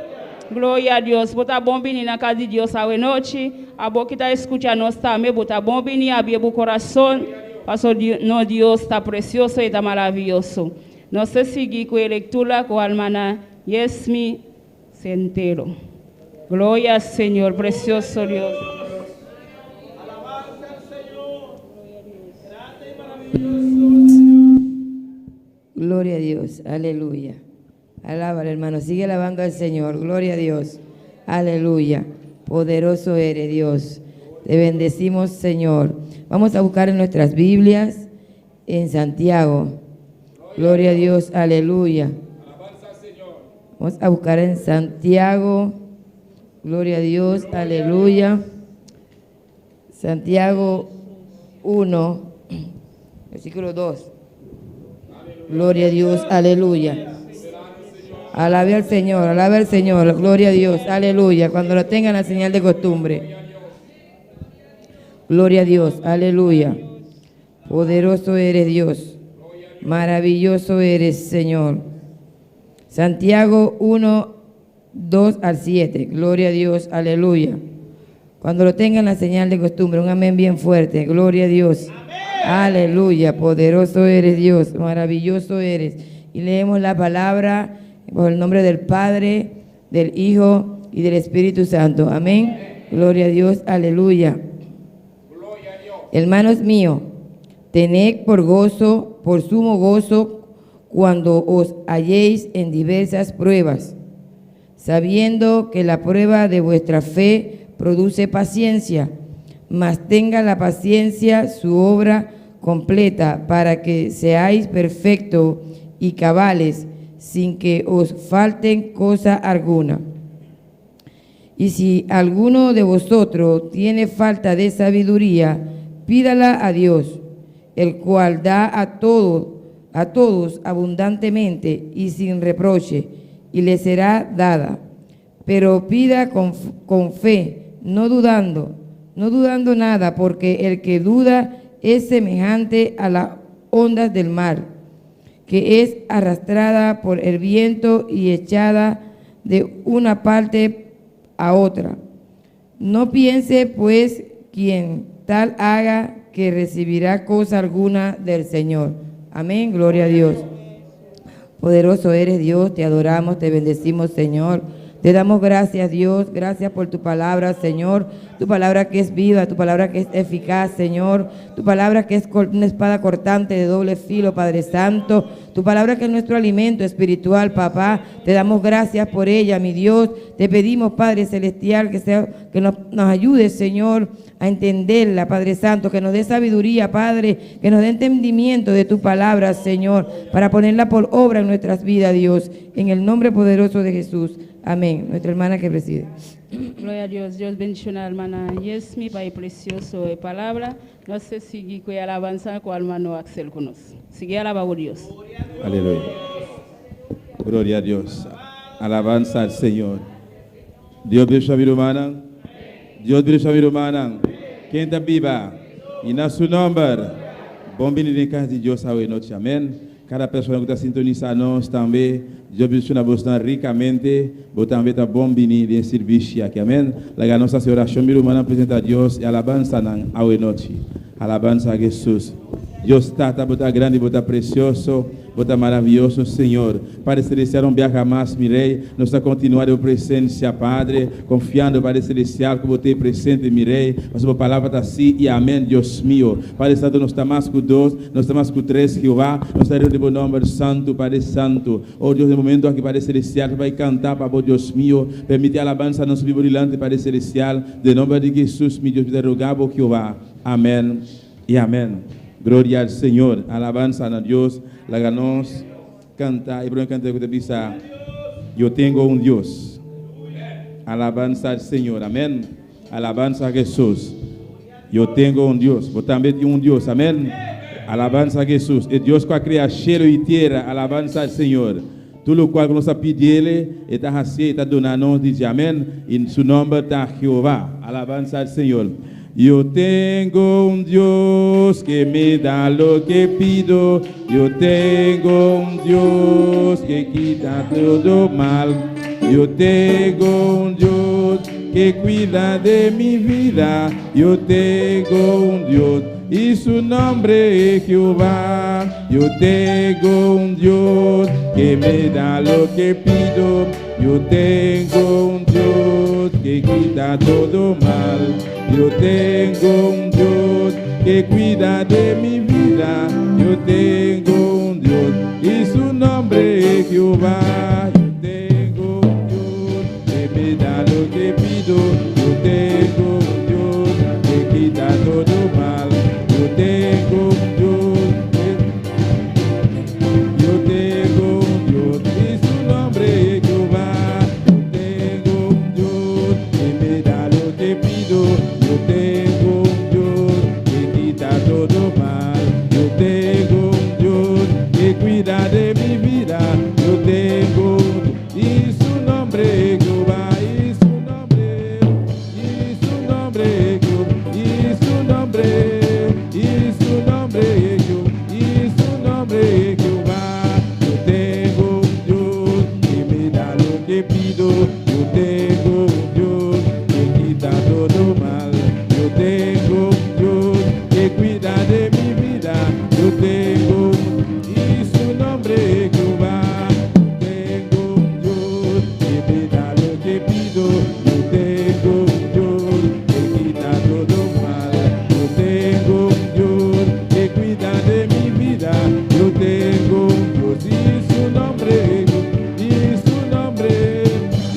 Glória a Deus. Bota bom bini na casa de Deus a noite. A boa que está escutando nós também. Bota bom bini, abrir o coração. Pastor, no Deus está precioso e está maravilhoso. Nós seguimos com a leitura com a hermana Yesmi Centero. Glória ao Senhor, precioso Deus. Alabanza al Señor. Grande y maravilloso. Gloria a Dios, aleluya. Alábalo, hermano, sigue alabando al Señor. Gloria a Dios, aleluya. Poderoso eres, Dios. Te bendecimos, Señor. Vamos a buscar en nuestras Biblias en Santiago. Gloria a Dios, aleluya. Vamos a buscar en Santiago. Gloria a Dios, aleluya. Santiago 1, versículo 2. Gloria a Dios, aleluya. Alabe al Señor, gloria a Dios, aleluya. Cuando lo tengan la señal de costumbre. Gloria a Dios, aleluya. Poderoso eres Dios, maravilloso eres Señor. Santiago 1, 2 al 7, gloria a Dios, aleluya. Cuando lo tengan la señal de costumbre, un amén bien fuerte, gloria a Dios. Aleluya, poderoso eres Dios, maravilloso eres. Y leemos la palabra por el nombre del Padre, del Hijo y del Espíritu Santo. Amén. Gloria a Dios, aleluya. Hermanos míos, tened por gozo, por sumo gozo, cuando os halléis en diversas pruebas, sabiendo que la prueba de vuestra fe produce paciencia, mas tenga la paciencia su obra completa, para que seáis perfectos y cabales, sin que os falten cosa alguna. Y si alguno de vosotros tiene falta de sabiduría, pídala a Dios, el cual da a todos abundantemente y sin reproche, y le será dada. Pero pida con fe, no dudando nada, porque el que duda es semejante a las ondas del mar, que es arrastrada por el viento y echada de una parte a otra. No piense, pues, quien tal haga, que recibirá cosa alguna del Señor. Amén, gloria a Dios. Poderoso eres Dios, te adoramos, te bendecimos, Señor. Te damos gracias, Dios, gracias por tu palabra, Señor, tu palabra que es viva, tu palabra que es eficaz, Señor, tu palabra que es una espada cortante de doble filo, Padre Santo, tu palabra que es nuestro alimento espiritual, papá. Te damos gracias por ella, mi Dios. Te pedimos, Padre Celestial, que nos ayude, Señor, a entenderla, Padre Santo, que nos dé sabiduría, Padre, que nos dé entendimiento de tu palabra, Señor, para ponerla por obra en nuestras vidas, Dios, en el nombre poderoso de Jesús. Amén. Nuestra hermana que preside. Gloria a Dios. Dios bendiga a la hermana Yesmi, Pai precioso de palabra. No sé si que alabanza con hermano Axel con nosotros. Sigue alabando a Dios. Aleluya. Gloria a Dios. Alabanza al Señor. Dios bendiga a mi hermana. Dios bendiga a mi hermana. Quem está viva? E na seu nome. Bom bendigo em casa de Deus a noite. Amém. Cada pessoa que está sintonizando nós também, Deus abençoe você ricamente, você também está bom venir em serviço aqui, amém? A nossa oração, meu irmão, apresenta a Deus e alabança na noite. Alabança a Jesus. Deus está grande, está precioso, está maravilhoso, Senhor. Padre Celestial, não viaja mais, meu Rei. Nós estamos continuando a presença, Padre, confiando, Padre Celestial, que você é presente, meu Rei. A sua palavra está assim e amém, Deus meu. Padre Santo, nós estamos mais com dois, nós estamos mais com três, Jeová. Nós estamos no nome santo, Padre Santo. Oh Deus, no momento aqui, Padre Celestial, vai cantar, para Deus meu. Permite a alabança nosso vivo brilhante, Padre Celestial. De nome de Jesus, meu Deus, te rogamos, Jeová. Amém e amém. Gloria al Señor, alabanza a Dios, la ganos canta, y por canta que te pisa, yo tengo un Dios, alabanza al Señor, amén, alabanza a Jesús, yo tengo un Dios, vos también tienes un Dios, amén, alabanza a Jesús, el Dios que ha creado cielo y tierra, alabanza al Señor, todo lo cual nos ha pedido, está así, está donando, dice amén, en su nombre está Jehová, alabanza al Señor. Yo tengo un Dios que me da lo que pido. Yo tengo un Dios que quita todo mal. Yo tengo un Dios que cuida de mi vida. Yo tengo un Dios y su nombre es Jehová. Yo tengo un Dios que me da lo que pido. Yo tengo un Dios que quita todo mal. Yo tengo un Dios que cuida de mi vida. Yo tengo un Dios y su nombre es Jehová. Yo tengo un Dios que me da lo que pido. Yo tengo un Dios que quita todo mal. Yo tengo un Dios yo tengo un Dios y su nombre es Jehová. Yo tengo un Dios que me da lo que pido. Yo tengo un Dios que quita todo mal. Yo tengo un Dios que cuida de mi vida. Yo tengo y su nombre es Jehová. Y su nombre es Jehová. Y su nombre es Jehová. Y su nombre es Jehová. Yo tengo un Dios que me da lo que pido. Yo tengo un Dios que quita todo mal. Yo tengo un Dios que cuida de mi vida. Yo tengo y su nombre es Jehová. Yo tengo un Dios que me da lo que pido. Yo tengo un Dios que quita todo mal. Yo tengo un Dios que cuida de mi vida. Yo tengo un Dios y su nombre es y su nombre y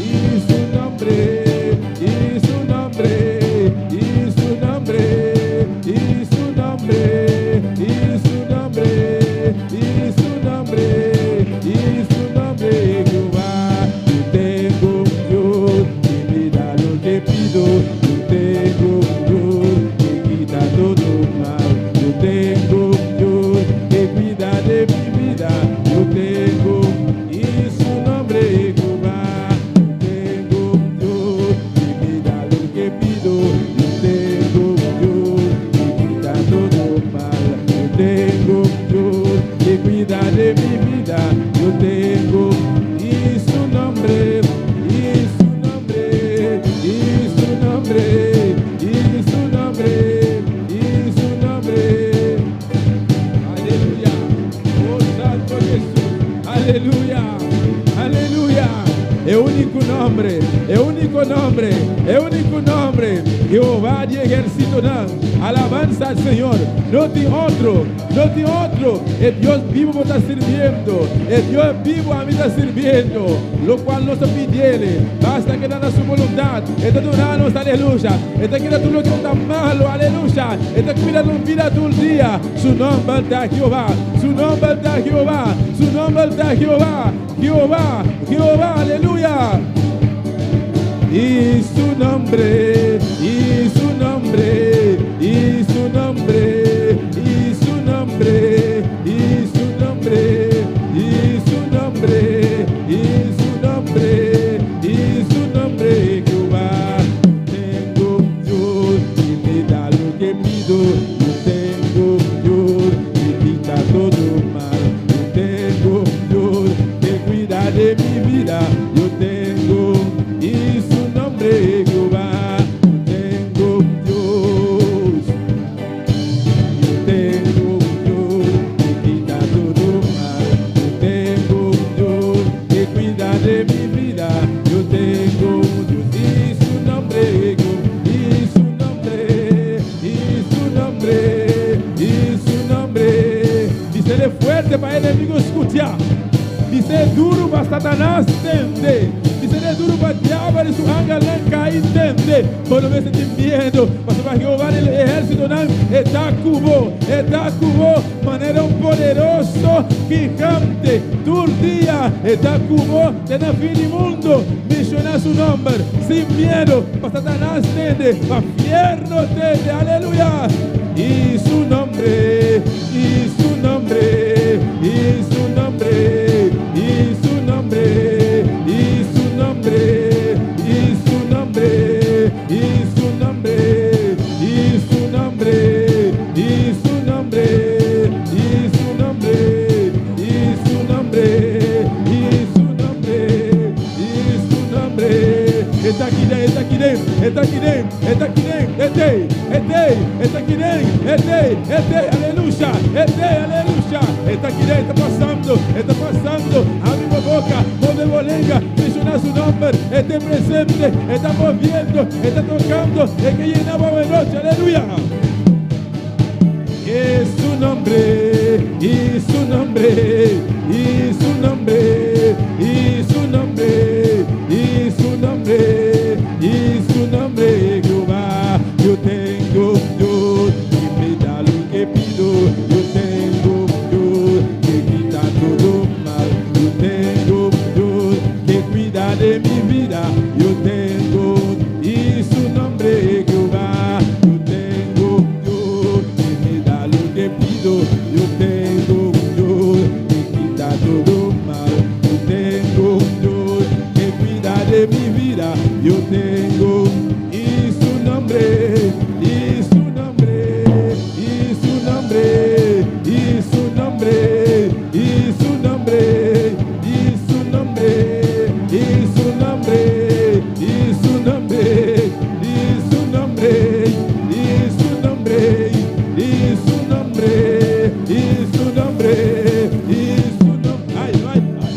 único nombre, el único nombre, el único nombre. Jehová de ejército, alabanza al Señor. No tiene otro, no tiene otro. El Dios vivo me está sirviendo, el Dios vivo a mí está sirviendo, lo cual no se pide, basta que nada su voluntad. Está durando, aleluya. Está quitando lo que está malo, aleluya. Está cuidando vida todo el día. Su nombre está Jehová, su nombre está Jehová, su nombre está Jehová, Jehová, Jehová, aleluya. Y su nombre, y su nombre, y su nombre, y su nombre, y su nombre, y su nombre, y su nombre, y su nombre, Jehová. Tengo un Dios que me da lo que pido. Yo tengo un Dios que quita todo mal. Yo tengo un Dios que cuida de mi vida. Yo tengo y su nombre Jehová. Yo tengo un Dios, yo tengo un Dios que quita todo mal. Yo tengo un Dios que cuida de mi vida. Yo tengo un Dios y su nombre, y su nombre, y su nombre, y su nombre. Dice fuerte para el enemigo escuchar. Dice duro para Satanás entender. Dice duro para el diablo y su ángel caer entender. Por lo menos sin miedo. Para Jehová el ejército está cubo, manera un poderoso gigante. Todo el día está cubo de la fin del mundo. Menciona su nombre sin miedo. Para Satanás entender. Para infierno entender. Aleluya. Y su nombre, y su nombre, y su nombre, y su nombre, y su nombre, y su nombre, y su nombre, y su nombre, y su nombre, y su nombre, y su nombre, y su nombre, y su nombre. Está aquí dentro, está aquí dentro, está aquí dentro, está aquí dentro, está aquí dentro, aleluya, aleluya. Está aquí dentro, está pasando, abre la boca, mueve la lengua, menciona su nombre, está presente, está moviendo, está tocando, es que llenaba la noche, aleluya. Es su nombre, y su nombre, y su nombre, y su nombre, y su nombre, y su nombre, Jehová. Yo tengo un Dios que me da lo que pido. Yo tengo un Dios que quita todo mal. Yo tengo un Dios que cuida de mi vida. Yo tengo y su nombre, Jehová. Yo tengo un Dios que me da lo que pido. Yo tengo un Dios que quita todo mal. Yo tengo un Dios que cuida de mi vida. Yo tengo y su nombre, y su nombre, y su nombre, y su nombre, y su nombre, y su nombre, y su nombre, y su nombre, y su nombre, y su nombre, y su nombre, y su nombre, y su nombre. Ay, ay, ay.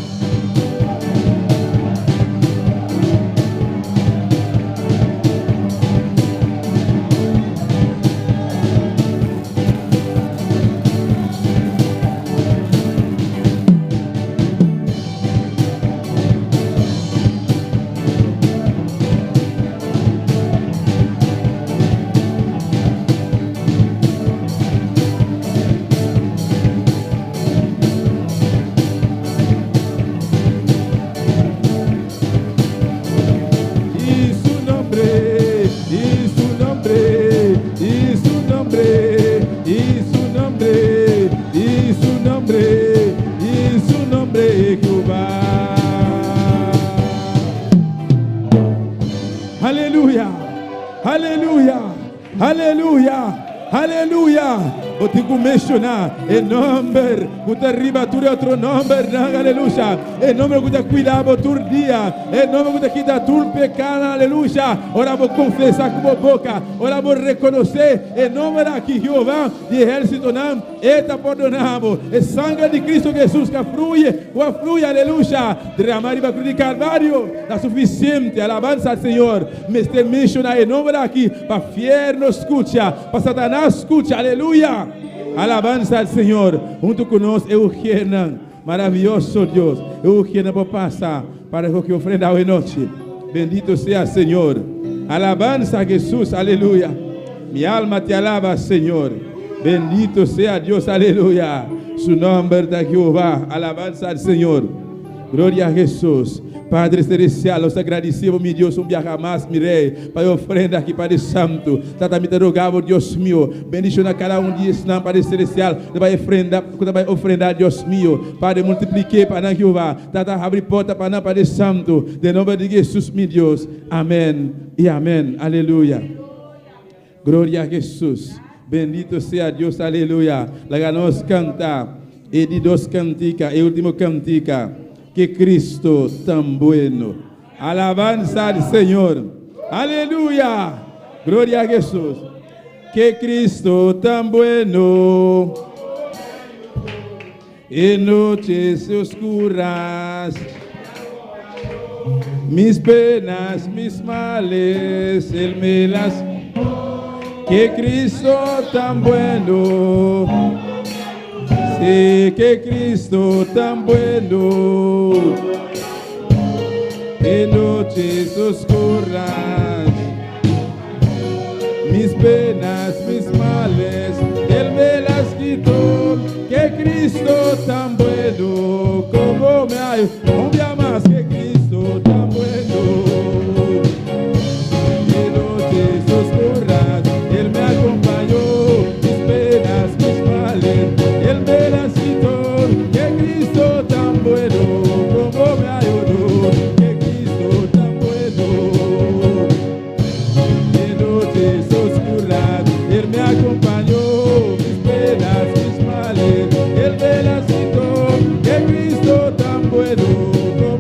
Y su nombre, y su nombre, y su nombre, y su nombre, y su nombre, y su nombre, Jehová. Aleluya, aleluya, aleluya, aleluya, o te mencionar el nombre, que te arriba tu otro nombre, aleluya, el nombre que te cuidaba tu día, el nombre que te quita tu pecado, aleluya. Ahora vos confesar con vos boca, ahora vos reconocer el nombre aquí, Jehová, de ejército, está perdonado, el sangre de Cristo Jesús que fluye, aleluya, derramar y va a cruz de Calvario, la suficiente, alabanza al Señor. Me esté mencionando el nombre aquí, para fiel no escucha, para Satanás escucha, aleluya. Alabanza al Señor, junto con nosotros, Eugenia, maravilloso Dios, Eugenia por pasar para que ofrenda hoy noche. Bendito sea Señor. Alabanza a Jesús, aleluya. Mi alma te alaba, Señor. Bendito sea Dios, aleluya. Su nombre de Jehová, alabanza al Señor. Gloria a Jesús. Padre Celestial, os agradecemos, mi Dios, día más, mi Rey, para ofrenda aqui, Padre Santo. Tata, me rogava, Deus mío, bendicionar cada dia, não, Padre Celestial, vai ofrendar, Deus mío, Padre, multiplique para Jeová, Tata, abre porta para nós, Padre Santo, de nome de Jesus, mi Deus, amém e amém, aleluia. Glória a Jesus, bendito sea Deus, aleluia. Laga nós cantar, e de dos cantica, e último cantica. Que Cristo tan bueno. Alabanza al Señor. Aleluya. Gloria a Jesús. Que Cristo tan bueno. En noches oscuras, mis penas, mis males, Él me las... Que Cristo tan bueno. Sí, que Cristo tan bueno, en noches oscuras, mis penas, mis males, Él me las quitó. Que Cristo tan bueno, como me hay, un día más que Cristo tan bueno, en noches oscuras, Él me acompañó, mis penas, mis males, Él me las quitó. Que Cristo tan bueno, como me ayudó. Que Cristo tan bueno, en noches oscuras, Él me acompañó, mis penas, mis males, Él me las quitó. Que Cristo tan bueno, como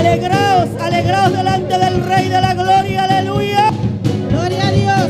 Alegraos, alegraos delante del Rey de la Gloria, aleluya. Gloria a Dios.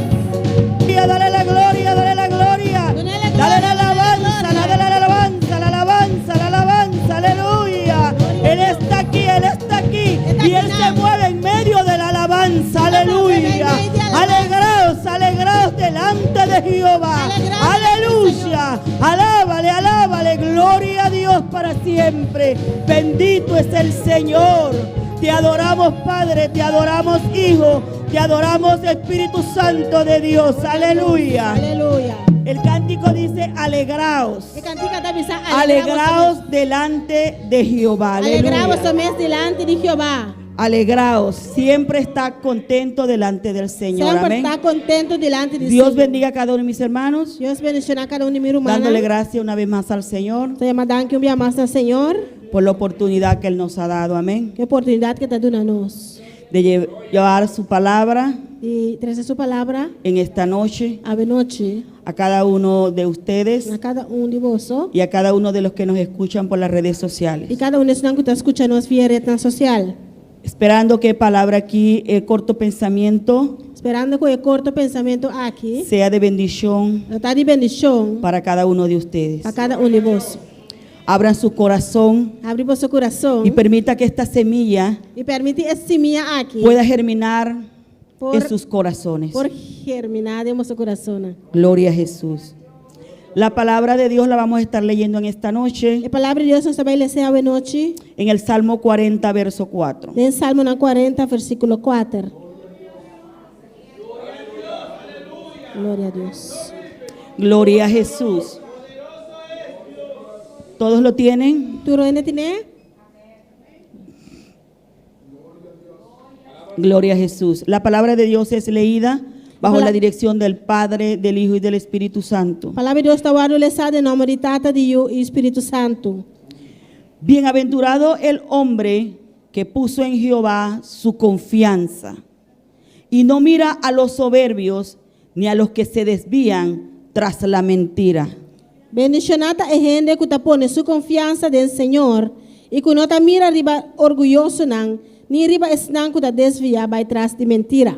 Dale la gloria, dale la gloria. Dale la alabanza, dale la alabanza, la alabanza, la alabanza, aleluya. Él está aquí, Él está aquí. Y Él se mueve en medio de la alabanza, aleluya. Alegraos, alegraos delante de Jehová. Aleluya. Alábale, alábale. Gloria a Dios para siempre. Bendito es el Señor. Te adoramos, Padre, te adoramos, Hijo, te adoramos, Espíritu Santo de Dios. Aleluya. Aleluya. El cántico dice, alegraos. El cântico dice, Alegraos delante de Jehová. Alegraos Aleluya. somente delante de Jehová. Alegraos. Siempre está contento delante del Señor. Siempre Amén. está contento delante de Dios Señor. bendiga a cada uno de mis hermanos. Dios bendiga a cada uno de mis hermanos. Dándole gracias una vez más al Señor Saya madang que un día más al Señor. por la oportunidad que Él nos ha dado. Amén. Que oportunidad que está dándonos. De llevar su palabra Y traer su palabra en esta noche a noche a cada uno de ustedes a cada uno de vosotros. y a cada uno de los que nos escuchan por las redes sociales. Y cada uno de los que está escuchando vía red social. Esperando que palabra aquí, el corto pensamiento, Esperando que el corto pensamiento aquí sea de bendición está de bendición para cada uno de ustedes. a cada uno de vosotros. Abran su corazón Abre vuestro corazón y permita que esta semilla y permite esta semilla aquí pueda germinar por, en sus corazones. por germinar en vuestro corazón. Gloria a Jesús. La palabra de Dios la vamos a estar leyendo en esta noche La palabra de Dios nos va a leer a noche en el Salmo 40, verso 4. en Salmo 40, versículo 4. Gloria a Dios. Gloria a Jesús. ¿Todos lo tienen? ¿Tú lo tienes? Gloria a Jesús. La palabra de Dios es leída bajo Hola. la dirección del Padre, del Hijo y del Espíritu Santo. A palavra de Deus está lesa em nome de Tata, de Hijo e Espírito Santo. Bienaventurado el hombre que puso en Jehová su confianza y no mira a los soberbios ni a los que se desvían tras la mentira. Bendicionada é gente que está pone sua confiança no Senhor e que não está mira riba orgulhoso não, nem riba esnan que está desviado vai trás de mentira.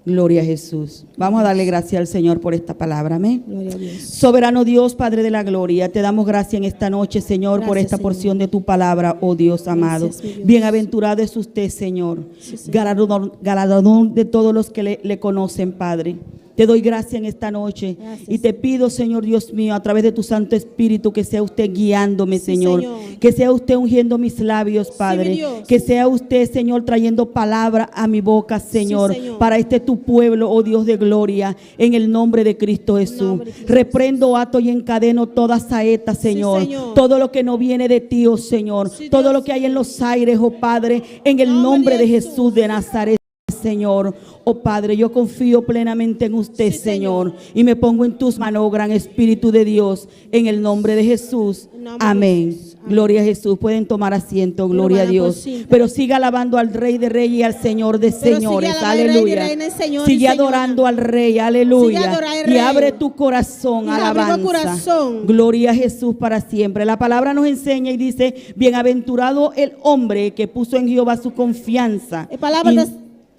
Gloria a Jesús. Vamos a darle gracias al Señor por esta palabra. Amén. Glória a Deus. Soberano Dios, Padre de la gloria, te damos gracias en esta noche, Señor, por Gracias, esta Señor. porción de tu palabra, oh Dios amado. Gracias, mi Dios. Bienaventurado es usted, Señor. Sí, Señor. Galardón de todos los que le conocen, Padre. Te doy gracias en esta noche Gracias. y te pido, Señor Dios mío, a través de tu Santo Espíritu, que sea usted guiándome, Sí, Señor. Señor. Que sea usted ungiendo mis labios, Sí, Padre. mi Dios. Que sea usted, Señor, trayendo palabra a mi boca, Señor, Señor. para este tu pueblo, oh Dios de gloria, en el nombre de Cristo Jesús. nombre de Cristo Reprendo, ato y encadeno toda saeta, Señor. Señor. Todo lo que no viene de ti, oh Señor. Sí, Todo Dios. lo que hay en los aires, oh Padre, en el nombre de Jesús de Nazaret. Señor, oh Padre, yo confío plenamente en usted, Sí, Señor, y me pongo en tus manos, oh gran Espíritu de Dios, en el nombre de Jesús. En nombre de Amén. Jesús. Amén. Gloria a Jesús. Pueden tomar asiento, gloria a Hermana, Dios. por sí. Pero siga alabando al Rey de Reyes y al Señor de Pero Señores. sigue alabando al Rey de Aleluya. Reyes, Señor y Sigue Señora. adorando al Rey, aleluya. Sigue adorando al Y Rey. abre tu corazón, Y abre tu alabanza. corazón. Gloria a Jesús para siempre. La palabra nos enseña y dice: bienaventurado el hombre que puso en Jehová su confianza. La palabra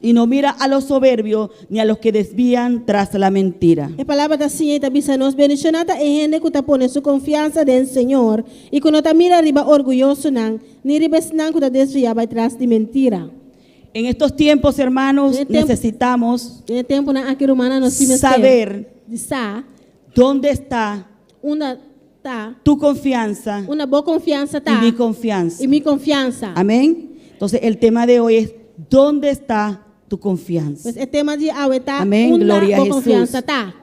Y no mira a los soberbios ni a los que desvían tras la mentira. A palavra da Senhor está nos bendicionada é gente que está pondo sua confiança no Senhor e que não está mira riba orgulhoso não, nem riba não que está desviado atrás de mentira. En estos tiempos, hermanos, En el tiempo- necesitamos No tempo na aqui romana nós temos saber de sa dónde está uma tá tu confianza uma boa confiança tá y mi confianza. e minha confiança. Amén. Entonces, el tema de hoy es: ¿dónde está tu confianza? Pois é tema de hoje tá Amém, uma glória a boa Jesus. confiança tá.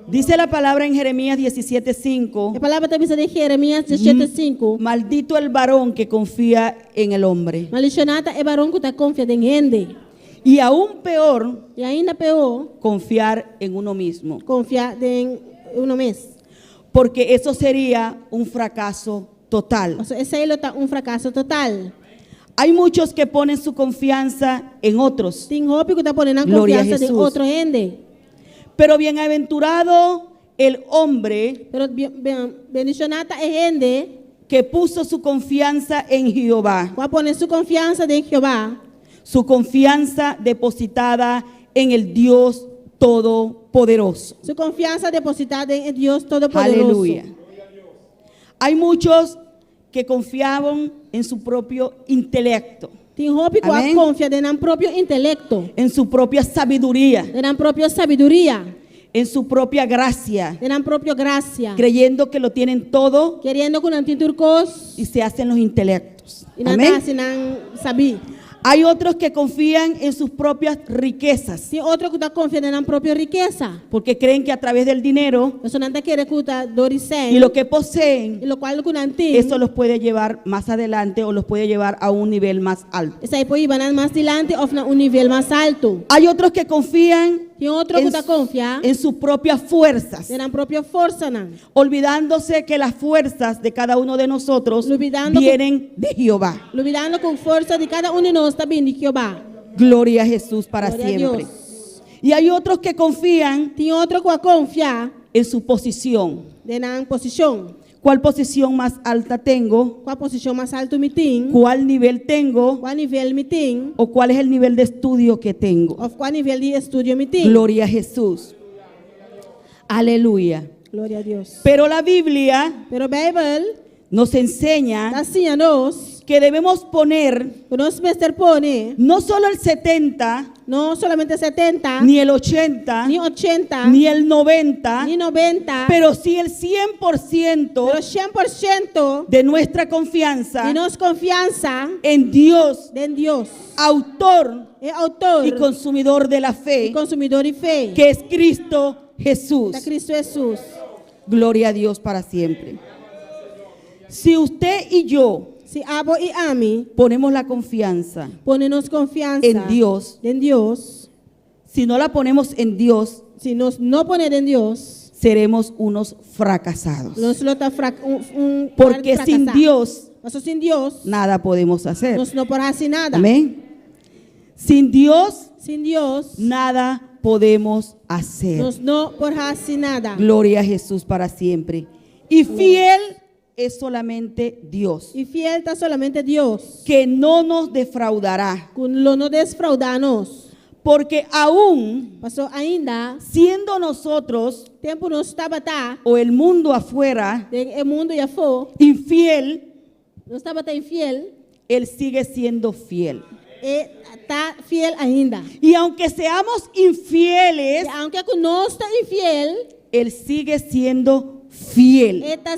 Dice la palabra en Jeremías 17:5. A palavra também de Jeremias 17:5. Maldito el varón que confía en el hombre. Maldicionada é varão que está confiando em gente. Y aún peor, E ainda pior, confiar en uno mismo. confiar em um mês. Porque eso sería un fracaso total. Ou seja, esse aí tá fracasso total. Hay muchos que ponen su confianza en otros. Tem roupa que está pondo a Glória a confiança de Jesus. outra gente. Pero bienaventurado el hombre Pero bendicionada é gente que puso su confianza en Jehová, va a poner su confianza en Jehová, su confianza depositada en el Dios Todopoderoso. su confianza depositada en el Dios Todopoderoso. Aleluya. Hay muchos que confiaban en su propio intelecto, Tem roupa que Amém. confia en propio intelecto, en su propia sabiduría, en propia sabiduría, en su propia gracia, en propia gracia, creyendo que lo tienen todo querendo que não tem turcos y se hacen los intelectos. e não Amén. tá não sabe. Hay otros que confían en sus propias riquezas, Tem outro que está confiando na própria riqueza. porque creen que a través del dinero Você não está querendo que está doricendo. y lo que poseen, E lo qual que não tem. eso los puede llevar más adelante o los puede llevar a un nivel más alto. Isso aí pode ir mais adiante ou na nível mais alto. Hay otros que confían Tem outro que en, está confiando en sus propias fuerzas, na própria força, não. olvidándose que las fuerzas de cada uno de nosotros Olvidando vienen de Jehová. Olvidando com força de cada de nós está vindo de Jeová. Gloria a Jesús para Glória a siempre. Deus. Y hay otros que confían Tem outro que vai confiar en su posición. na posição. ¿Cuál posición más alta tengo? Qual a posição mais alta me tem? ¿Cuál nivel tengo? Qual nível me tem? ¿O cuál es el nivel de estudio que tengo? Ou qual nível de estudo me tem? Gloria a Jesús. Aleluya. Glória a Deus. Pero la Biblia Pero a Bíblia nos está enseña assim a nós, que debemos poner que nós mestre pone, no solo el 70, não solamente 70, ni el 80, ni 80, ni el 90, ni 90, pero sí el 100% pero 100% de nuestra confianza de nossa confiança en Dios, em Deus, autor é autor y consumidor de la e fe, consumidor de fé, que es Cristo Jesús. da Cristo Jesus. Gloria a Dios para siempre. Si usted y yo Se abo e ame, ponemos la confianza ponemos confiança en Dios, em Deus. si no la ponemos en Dios, Se nós não poner em Deus, seremos unos fracasados. nós não tá Porque sin Dios Mas sem Deus, nada podemos hacer. nós não podemos fazer nada. Amén. Sin Dios Sem Deus, nada podemos hacer. nós não podemos fazer nada. Gloria a Jesús para siempre. Y fiel es solamente Dios, E fiel está solamente Deus, que no nos defraudará. que não desfrauda-nos. Porque aún Passou ainda, siendo nosotros tempo nós estava o el mundo afuera o mundo já foi, infiel, nós estava infiel, Él sigue siendo fiel. e está fiel ainda. Y aunque seamos infieles, E aunque nós está infiel, Él sigue siendo fiel. está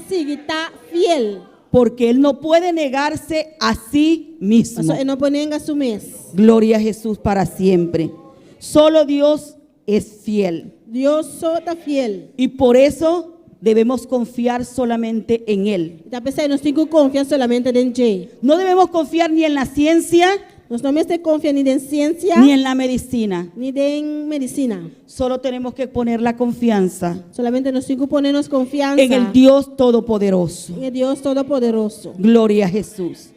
fiel. Porque Él no puede negarse a sí mismo. Passou, e não pode negar su mês. Gloria a Jesús para siempre. Solo Dios es fiel. Deus só está fiel. Y por eso debemos confiar solamente en Él. Então, pensei, nós temos que confiar solamente em Deus. No debemos confiar ni en la ciencia Nós não temos que confiar nem em ciência, ni en la medicina. nem em medicina. Solo tenemos que poner la confianza Solamente nós temos que ponernos confiança en el Dios Todopoderoso. em Deus Todo-Poderoso. Gloria a Jesús.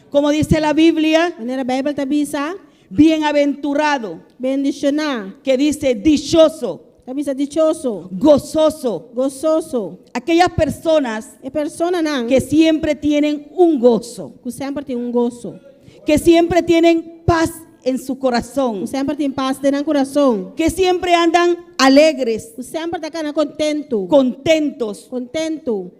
Como dice la Biblia, A Bíblia está bisa, bienaventurado, bendicionar. que dice dichoso, Está bisa dichoso, gozoso, gozoso. aquellas personas É persona não, que siempre tienen un gozo, que sempre tem gozo. que siempre tienen paz en su Que corazón, sempre tem paz dentro do coração. que siempre andan alegres, Que sempre está contento. contentos, Contento.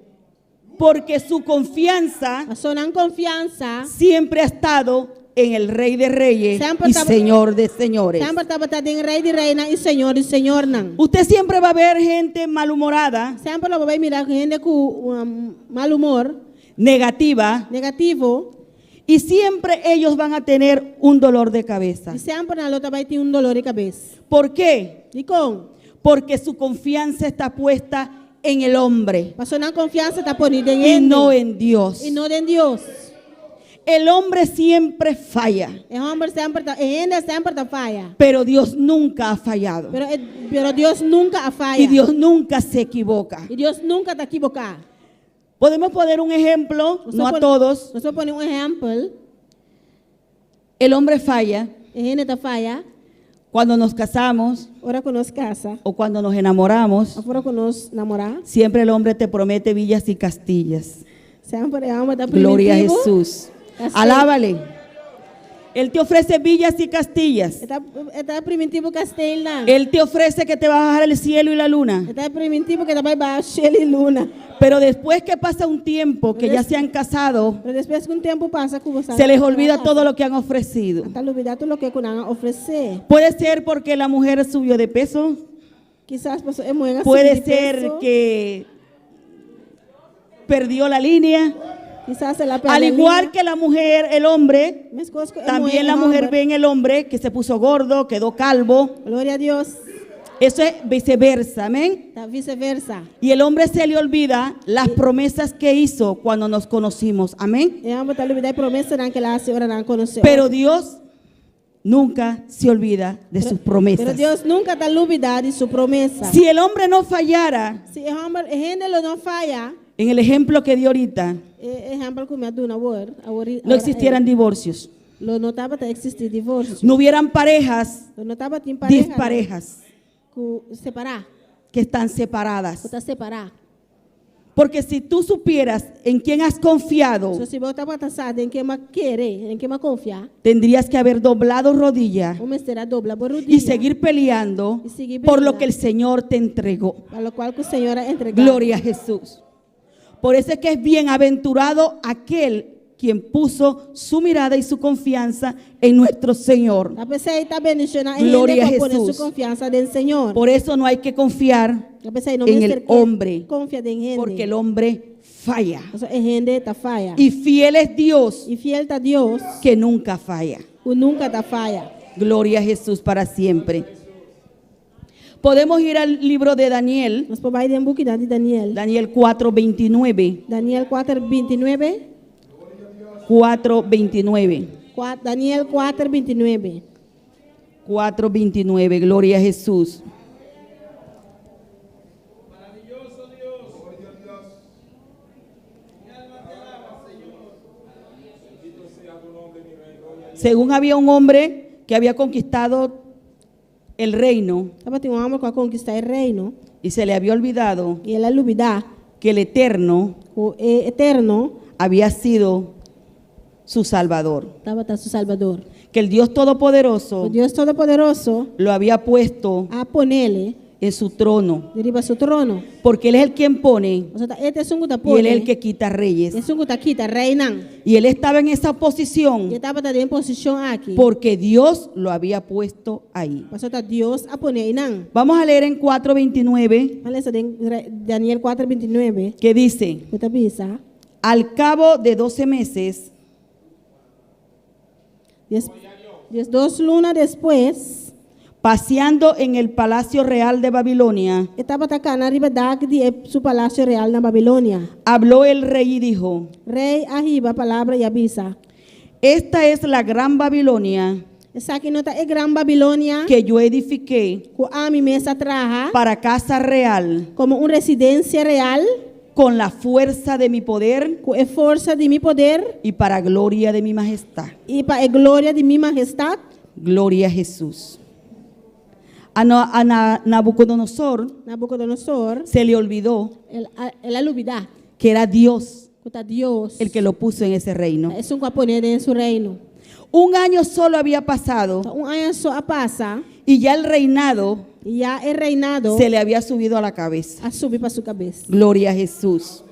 porque su confianza A sua confiança siempre ha estado en el Rey de Reyes Siempre y estaba- Señor de Señores. sempre está em rei de reina e senhor de senhor não. Usted siempre va a ver gente malhumorada, Sempre lo vai mirar gente com mal humor, negativa, negativo, y siempre ellos van a tener un dolor de cabeza. e sempre na luta vai ter dolor de cabeça. ¿Por qué? E com? Porque su confianza está puesta en el hombre Passou na confiança está ponida em y ele no en Dios. e não em Deus. El hombre siempre falla, O homem sempre está, ainda sempre está falha. pero Dios nunca ha fallado. Pero Deus nunca falha. Y Dios nunca se equivoca. E Deus nunca está equivocado. Podemos poner un ejemplo, no a todos. Nós vamos poner exemplo. El hombre falla A gente está falha. cuando nos casamos Ora que nós casa. o cuando nos enamoramos. Afora que nós namorar. Siempre el hombre te promete villas y castillas. Siempre vamos a estar Gloria a primitivo. Jesús. Así. Alábale. Él te ofrece villas y castillas. Está primitivo Castelna. Él te ofrece que te va a bajar el cielo y la luna. Está primitivo que vai baixar e luna. Pero después que pasa un tiempo que ya se han casado, Pero después que un tiempo pasa, se les olvida todo lo que han ofrecido. Hasta olvidar todo lo que Kunan ofrecer. Puede ser porque la mujer subió de peso. Quizás pues, es muy Puede ser que perdió la línea. quizás se la Al igual que la mujer, el hombre, también también la mujer ve en el hombre que se puso gordo, quedó calvo. Gloria a Dios. Eso es viceversa, amén. Está viceversa. Y el hombre se le olvida las promesas que hizo cuando nos conocimos, amén. E ambos está olvidar promessa que la senhora não conheceu. Pero Dios nunca se olvida de sus promesas. Pero Deus nunca está olvidado de sua promessa. Si el hombre no fallara, Se o homem não falha, en el ejemplo que di ahorita, exemplo como a Duna Word, no existieran divorcios, Lo não estava a existir divórcio. no hubieran parejas Lo não estava em pareja. disparejas Separar. que están separadas. Está separar. Porque si tú supieras en quién has confiado, So, se você estava pensando em quem mais querer, em quem mais confiar, tendrías que haber doblado rodilla o será dobla por y seguir peleando Y seguir por lo peleando. que el Señor te entregó. para lo qual que o Senhor é entregado. Gloria a Jesús. Por eso es que es bienaventurado aquel quien puso su mirada y su confianza en nuestro Señor. A pessoa está bendicionada Gloria a para poner Jesús. sua confiança no Senhor. Por eso no hay que confiar A pessoa não en deve el ser que hombre, confia em gente. porque el hombre falla. Eso é gente está falha. Y fiel es Dios E fiel está Deus, que nunca falla. o nunca está falha. Gloria a Jesús para siempre. Podemos ir al libro de Daniel, Nós podemos ir em book de Daniel. Daniel 4:29. Daniel 4:29. 4:29. Daniel 4:29. 4:29. Gloria a Jesús. Según había un hombre que había conquistado el reino Estava tem homem que conquistar o reino. y se le había olvidado E ele olvidar que el Eterno o eterno había sido su Salvador, estava tá su Salvador. que el Dios O Todopoderoso Deus Todo-Poderoso lo había puesto a ponele en su trono, deriva su trono. porque Él es el quien pone O sea, este es un que y Él pone. es el que quita reyes. Es un que quita reinan. Y Él estaba en esa E posición estava em posição aqui. porque Dios lo había puesto ahí. Mas está Deus a poner nan. Vamos a leer en 4:29 Olha Daniel 4:29. que dice: Você bisa. al cabo de 12 meses, 2 lunas después, paseando en el palacio real de Babilonia, estava atacando arriba de su palacio real na Babilônia. habló el rey y dijo: Rei arriba palavra e avisa. esta es la gran Babilonia Essa aqui não está é gran Babilônia. que yo edifiqué Que a mi mesa traja para casa real, como uma residência real. con la fuerza de mi poder Com a força de mi poder y para gloria de mi majestad. e para a glória de mi majestade. Gloria a Jesús. A Nabucodonosor Nabucodonosor, se le olvidó ela olvidar que era Dios que está Deus. el que lo puso en ese reino. É um caponeiro em seu reino. Un año solo había pasado Então, ano só passa y ya el reinado e já é reinado se le había subido a la cabeza. a subir para sua cabeça. Gloria a Jesús.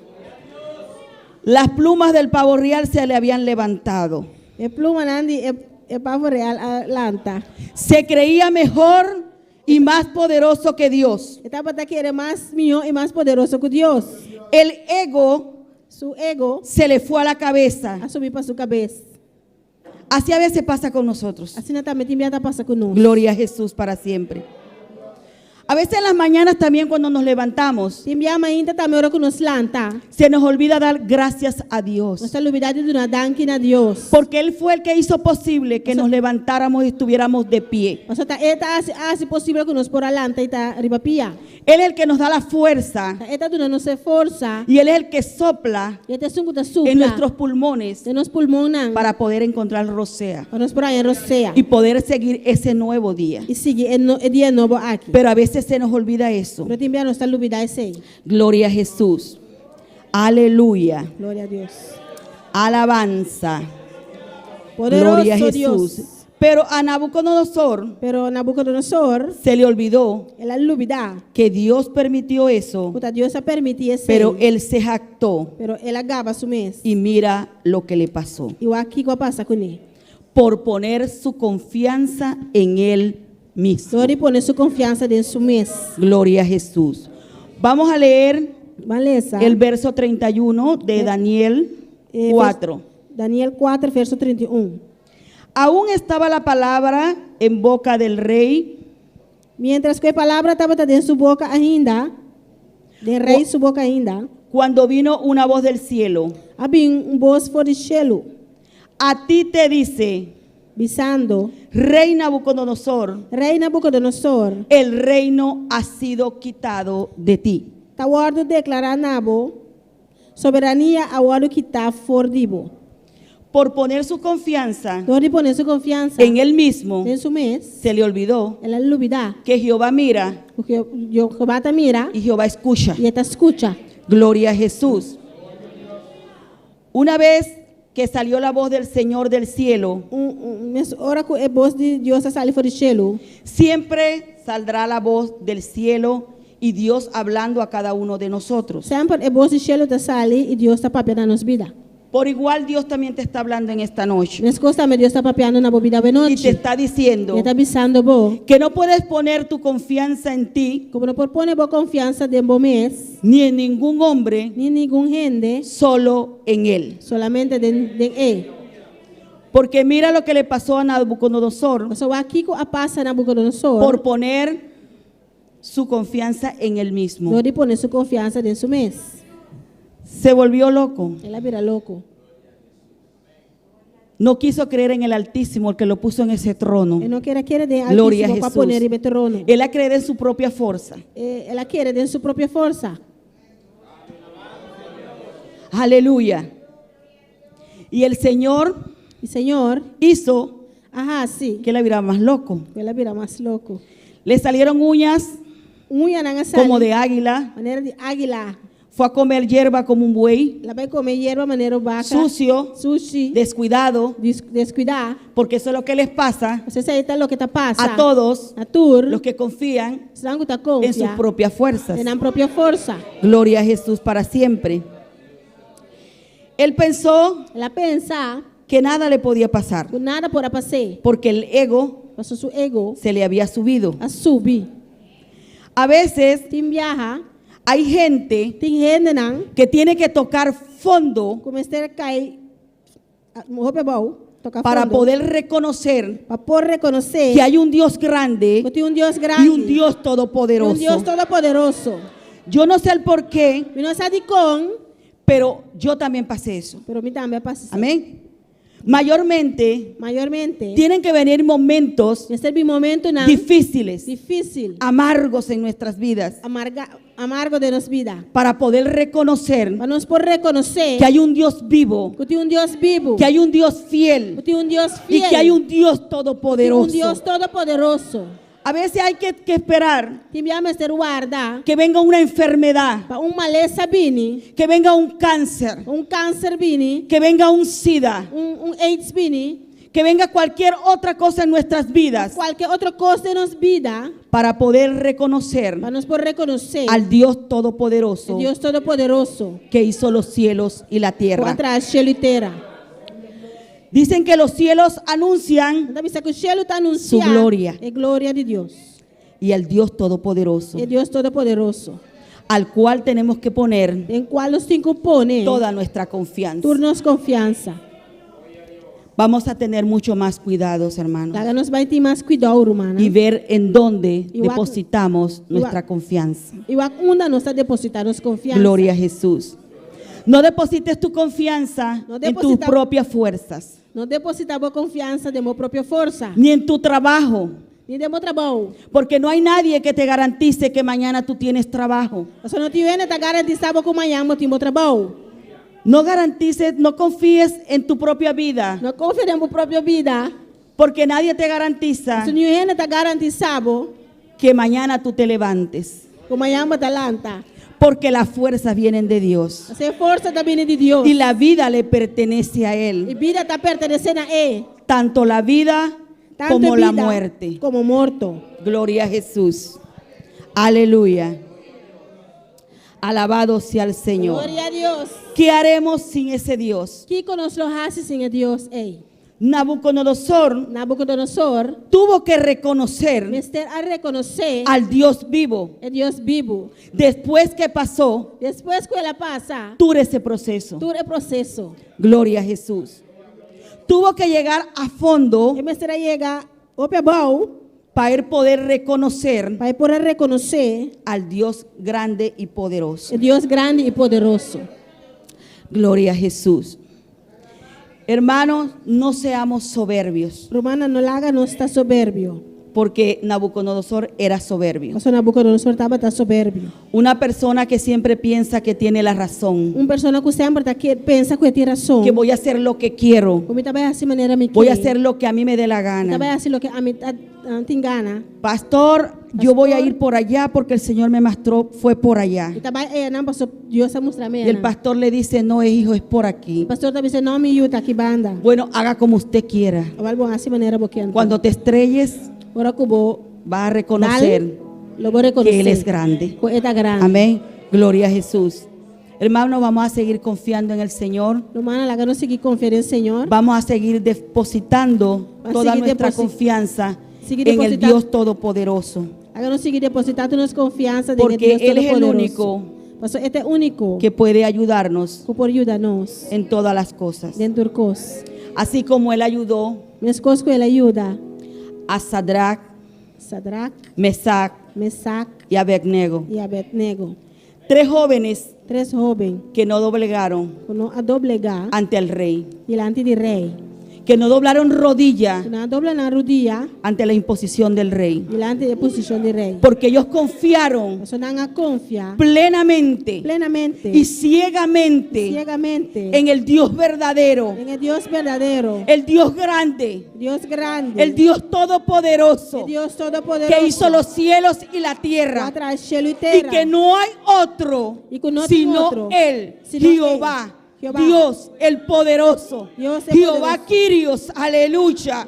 Las plumas del pavo real se le habían levantado. É pluma nandi é pavo real a lanta. Se creía mejor y más poderoso que Dios. Estava a querer mais melhor e mais poderoso que Deus. El ego Seu ego se le fue a la cabeza. a subir para sua cabeça. Así a veces pasa con nosotros. Assim também tem medo passa conosco. Gloria a Jesús para siempre. A veces en las mañanas también cuando nos levantamos, Tem minha mãe também hora que nos lanta. se nos olvida dar gracias a Nós Dios. está olvidado de dar danke a Deus. Porque Él fue el que hizo posible que nos levantáramos y estuviéramos de pie. Mas é possível que nos por lanta e tá riba pia. Él es el que nos da la fuerza Eta dona nos força. y Él es el que sopla E até sungu da en supla. nuestros pulmones De nos pulmões para poder encontrar rocea para nos por aí rosea. y poder seguir ese nuevo día. E sigue é dia novo aqui. Pero a veces se nos olvida eso. Pero também nós está olvidar esse. Gloria a Jesús. Aleluya. Gloria a Dios. Alabanza. Poderoso Gloria a Jesús. Dios. Pero a Nabucodonosor Pero Nabucodonosor, se le olvidó él olvidó que Dios permitió eso, que Dios permitía eso, pero él se jactó. pero él agaba su mes. Y mira lo que le pasó. E o aqui que passa com ele. Por poner su confianza en él mismo. Dori pone sua confiança em su mês. Gloria a Jesús. Vamos a leer Valesa. el verso 31 de Daniel 4. Daniel 4, verso 31. Aún estaba la palabra en boca del rey, Mientras que a palavra estava dentro sua boca ainda, de rei sua boca ainda, cuando vino una voz del cielo. havia voz fora de cielo, A ti te dice, bisando, rey Nabucodonosor, rei Nabucodonosor, el reino ha sido quitado de ti. está ordo declarar Nabo, soberania a ordo que está fora de bo. Por poner su confianza Dori pone sua confiança en él mismo, em su mês, se le olvidó ela olvidar, que Jehová mira porque Jeová te mira y Jehová escucha. e ela escuta. Gloria a Jesús. Una vez que salió la voz del Señor del cielo, Mas ora que a voz de Deus sale fora de cielo, siempre saldrá la voz del cielo y Dios hablando a cada uno de nosotros. sempre a voz de cielo te sale e Deus está papeando nas vidas. Por igual Dios también te está hablando en esta noche Nas coisas também Deus está papeando na vida de y te noite. está diciendo E está avisando vos, que no puedes poner tu confianza en ti como não pode pôr boa confiança de bom mês, ni en ningún hombre, nem nenhum gente, solo en Él. solamente de ele. Porque mira lo que le pasó a Nabucodonosor Mas o aqui que passa Nabucodonosor, por poner su confianza en él mismo. não de pôr sua confiança em seu mês. Se volvió loco. Ela vira louco. No quiso creer en el Altísimo, el que lo puso en ese trono. Ele não quer de Gloria a altíssimo para Jesús. pôr em trono. Él a creer en su propia fuerza. Ela quer de sua própria força. Aleluya. Y el Señor E Senhor, hizo sim, que él viera más loco. ela vira mais louco. Le salieron uñas Unha não sale, como de águila. maneira de águila. Fue a comer hierba como un buey. Ela vai comer hierba maneira vaca. Sucio, Sushi. descuidado. Descuidar. Porque eso es lo que les pasa Você sabe o que está passa. a todos A tur. los que confían Será que está en sus confia. propias fuerzas. En la propia força. Gloria a Jesús para siempre. Él pensó Ela pensa que nada le podía pasar que nada por passar. porque el ego Passou seu ego se le había subido. a subir. A veces Tem viaja. hay gente Tem gente não. que tiene que tocar fondo Comecei a cair. Roupa bom. Tocar para fundo. poder reconocer Para poder reconhecer que hay un Dios grande que tem Deus grande. y un Dios E todopoderoso. Deus todo-poderoso. Yo no sé el por qué, E não sabe como, pero yo también pasé eso. pero mim também passei. Amén. Mayormente Maiormente, tienen que venir momentos nesse momento não difíciles, difícil, amargos en nuestras vidas, amargo de nossa vida. para poder reconocer Para nós poder reconhecer que hay un Dios vivo, que tem Deus vivo, que hay un Dios que fiel tem Deus y fiel, que hay un Dios tem todopoderoso. Deus todo-poderoso. A veces hay que esperar Que me ama ser guarda que venga una enfermedad, para maleza vini, que venga un cáncer, câncer vini, que venga un SIDA, AIDS vini, que venga cualquier otra cosa en nuestras vidas qualquer outra coisa de nossa vida, para poder reconocer para nós poder reconhecer al Dios o todopoderoso Deus todo-poderoso, que hizo los cielos y la por tierra. atrás cielo e terra. Dicen que los cielos anuncian Então, que o cielo está anunciando Su glória. a glória de Deus, y al Dios todopoderoso, é Deus todo-poderoso, al cual tenemos que poner em qual nós temos que pôr toda nuestra confianza. turnos confiança. Vamos a tener mucho más cuidados, hermanos, Lá nós vai ter mais cuidado, humana. y ver en dónde Igual- depositamos nuestra confiança. E onde nós está depositando confiança. Gloria a Jesús. No deposites tu confianza No en tus deposita- propias fuerzas, Não depositamos confiança de minha própria força, ni en tu trabajo, nem de meu trabalho. porque no hay nadie que te garantice que mañana tú tienes trabajo. Nós não tivemos que garantizar que amanhã eu tenho trabalho. No garantices, no confíes en tu propia vida, Não confiamos na própria vida. porque nadie te garantiza Se ninguém está garantizado que mañana tú te levantes. que amanhã eu talanta. Porque las fuerzas vienen de Dios. Essa força tá vindo de Deus. Y la vida le pertenece a E Él. vida tá pertencendo a Ele. Tanto la vida Tanto como vida la muerte. como morto. Gloria a Jesús. Aleluya. Alabado sea el Señor. Glória a Deus. ¿Qué haremos sin ese Dios? Que conosco hace sem Deus, Ele. Nabucodonosor Nabucodonosor, tuvo que reconocer Mister a reconhecer al Dios vivo. é Deus vivo. Después que pasó Depois que ela passa, todo ese proceso. tudo é processo. Gloria a Jesús. Tuvo que llegar a fondo E Mister chega ao pebal para él poder reconocer para poder reconhecer al Dios grande y poderoso. é Deus grande e poderoso. Gloria a Jesús. Hermanos, no seamos soberbios, Romana não larga não está soberbio. porque Nabucodonosor era soberbio. Mas o Nabucodonosor estava soberbio. Una persona que siempre piensa que tiene la razón, Uma pessoa que sempre tá que pensa que tem razão. que voy a hacer lo que quiero, Como também assim maneira me voy a hacer lo que a mí me dé la Também gana. assim lo que a mim te engana. Pastor, yo voy a ir por allá porque el Señor me mostró, fue por allá. E também não pastor Deus a mostrar me. Y el pastor le dice, no, hijo, es por aquí. O pastor também diz não me yuta aqui banda. Bueno, haga como usted quiera. O algo assim maneira boquendo. Cuando te estrelles, ora cubo va a reconocer lo vou reconhecer. que Él es grande. Que é grande. Amén. Gloria a Jesús. Hermanos, vamos a seguir confiando en el Señor. Romana lá não seguir confiar em Senhor. Vamos a seguir depositando Va a toda seguir nuestra deposit- confianza seguir en el depositando- Dios Todopoderoso. Agora não seguir depositando nossa confiança Porque Deus Él es el Todo-Poderoso. único Pastor, este é único que puede ayudarnos que pode ajudar-nos en todas las cosas. dentro das coisas. Así como Él ayudó Minhas coisas que ele ajuda. a Sadrach, Sadrach, Mesach Mesac y Abednego. e Abednego. 3 jóvenes 3 jovens que no doblegaron que não a doblegar ante el rey, diante do rei. que no doblaron rodilla Que não dobla na rodilha ante la imposición del rey, diante da posição do rei. porque ellos confiaron Você não confia plenamente plenamente y ciegamente ciegamente en el Dios verdadero, em Deus verdadeiro, el Dios grande, Deus grande, el Dios todopoderoso, Deus todo-poderoso, que hizo los cielos y la tierra, atrás cielo e y terra, que no hay otro Y que no hay sino otro, Él, sino Jehová, Él, Jehová. Dios el poderoso, Dios el Jehová poderoso. Quirios, aleluya.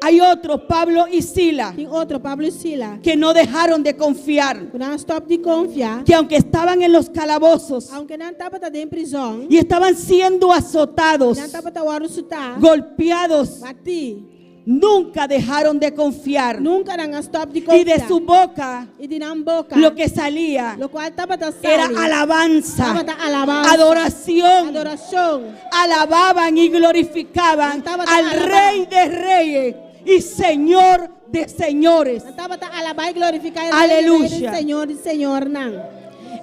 Hay otros, Pablo y Sila, Tem outro, Pablo e Sila, que no dejaron de confiar, que não stop de confiar, que aunque estaban en los calabozos aunque não estava em prisão, y estaban siendo azotados, não estava a chutar, golpeados, bati, nunca dejaron de confiar. nunca não stop de Y confiar. de su boca E de na boca, lo que salía lo qual estava era alabanza, alabanza, adoración. adoração, Alababan y glorificaban Estaba al alabando. Rey de Reyes y Señor de Señores. não estava a alabar e glorificar Aleluya. Senhor e Senhor não.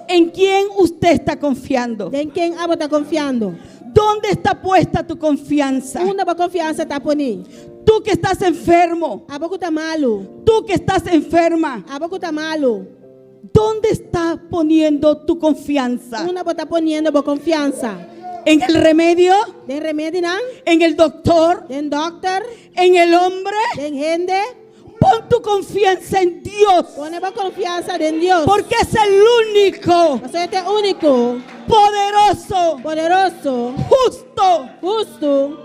¿En quién usted está confiando? Em quem aba está confiando? ¿Dónde está puesta tu confianza? Onde a confiança está poni? Tú que estás enfermo, A boca está malo, tú que estás enferma, a boca está malo. ¿dónde estás poniendo tu confianza? Onde está poniendo a confiança? ¿En el remedio? Den remédio não? ¿En el doctor? Den doctor? ¿En el hombre? Den gente? Pon tu confianza en Dios, Pone a confiança em Deus. porque es el único, Você é único, poderoso, poderoso, justo justo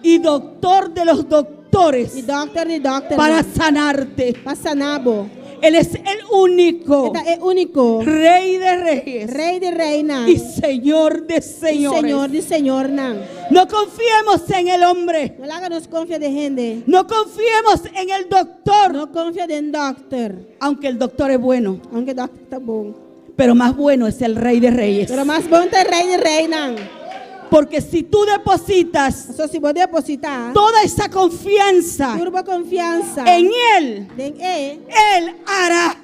y doctor de los doctores e doctor de doctor. para sanarte. Passa nabo. Él es el único Esta é único, Rey de Reyes Rei de reina y Señor de e Señores. Senhor de Senhor não. No confiemos en el hombre, Não laga nos confia de gente. no confiemos en el doctor, Não confia de doctor. aunque el doctor es bueno, Aunque doctor está bom. pero más bueno es el Rey de Reyes. Pero mais bom é Rei de reina. Porque si tú depositas Só se pode depositar toda esa confianza turbo confiança en Él, em Él hará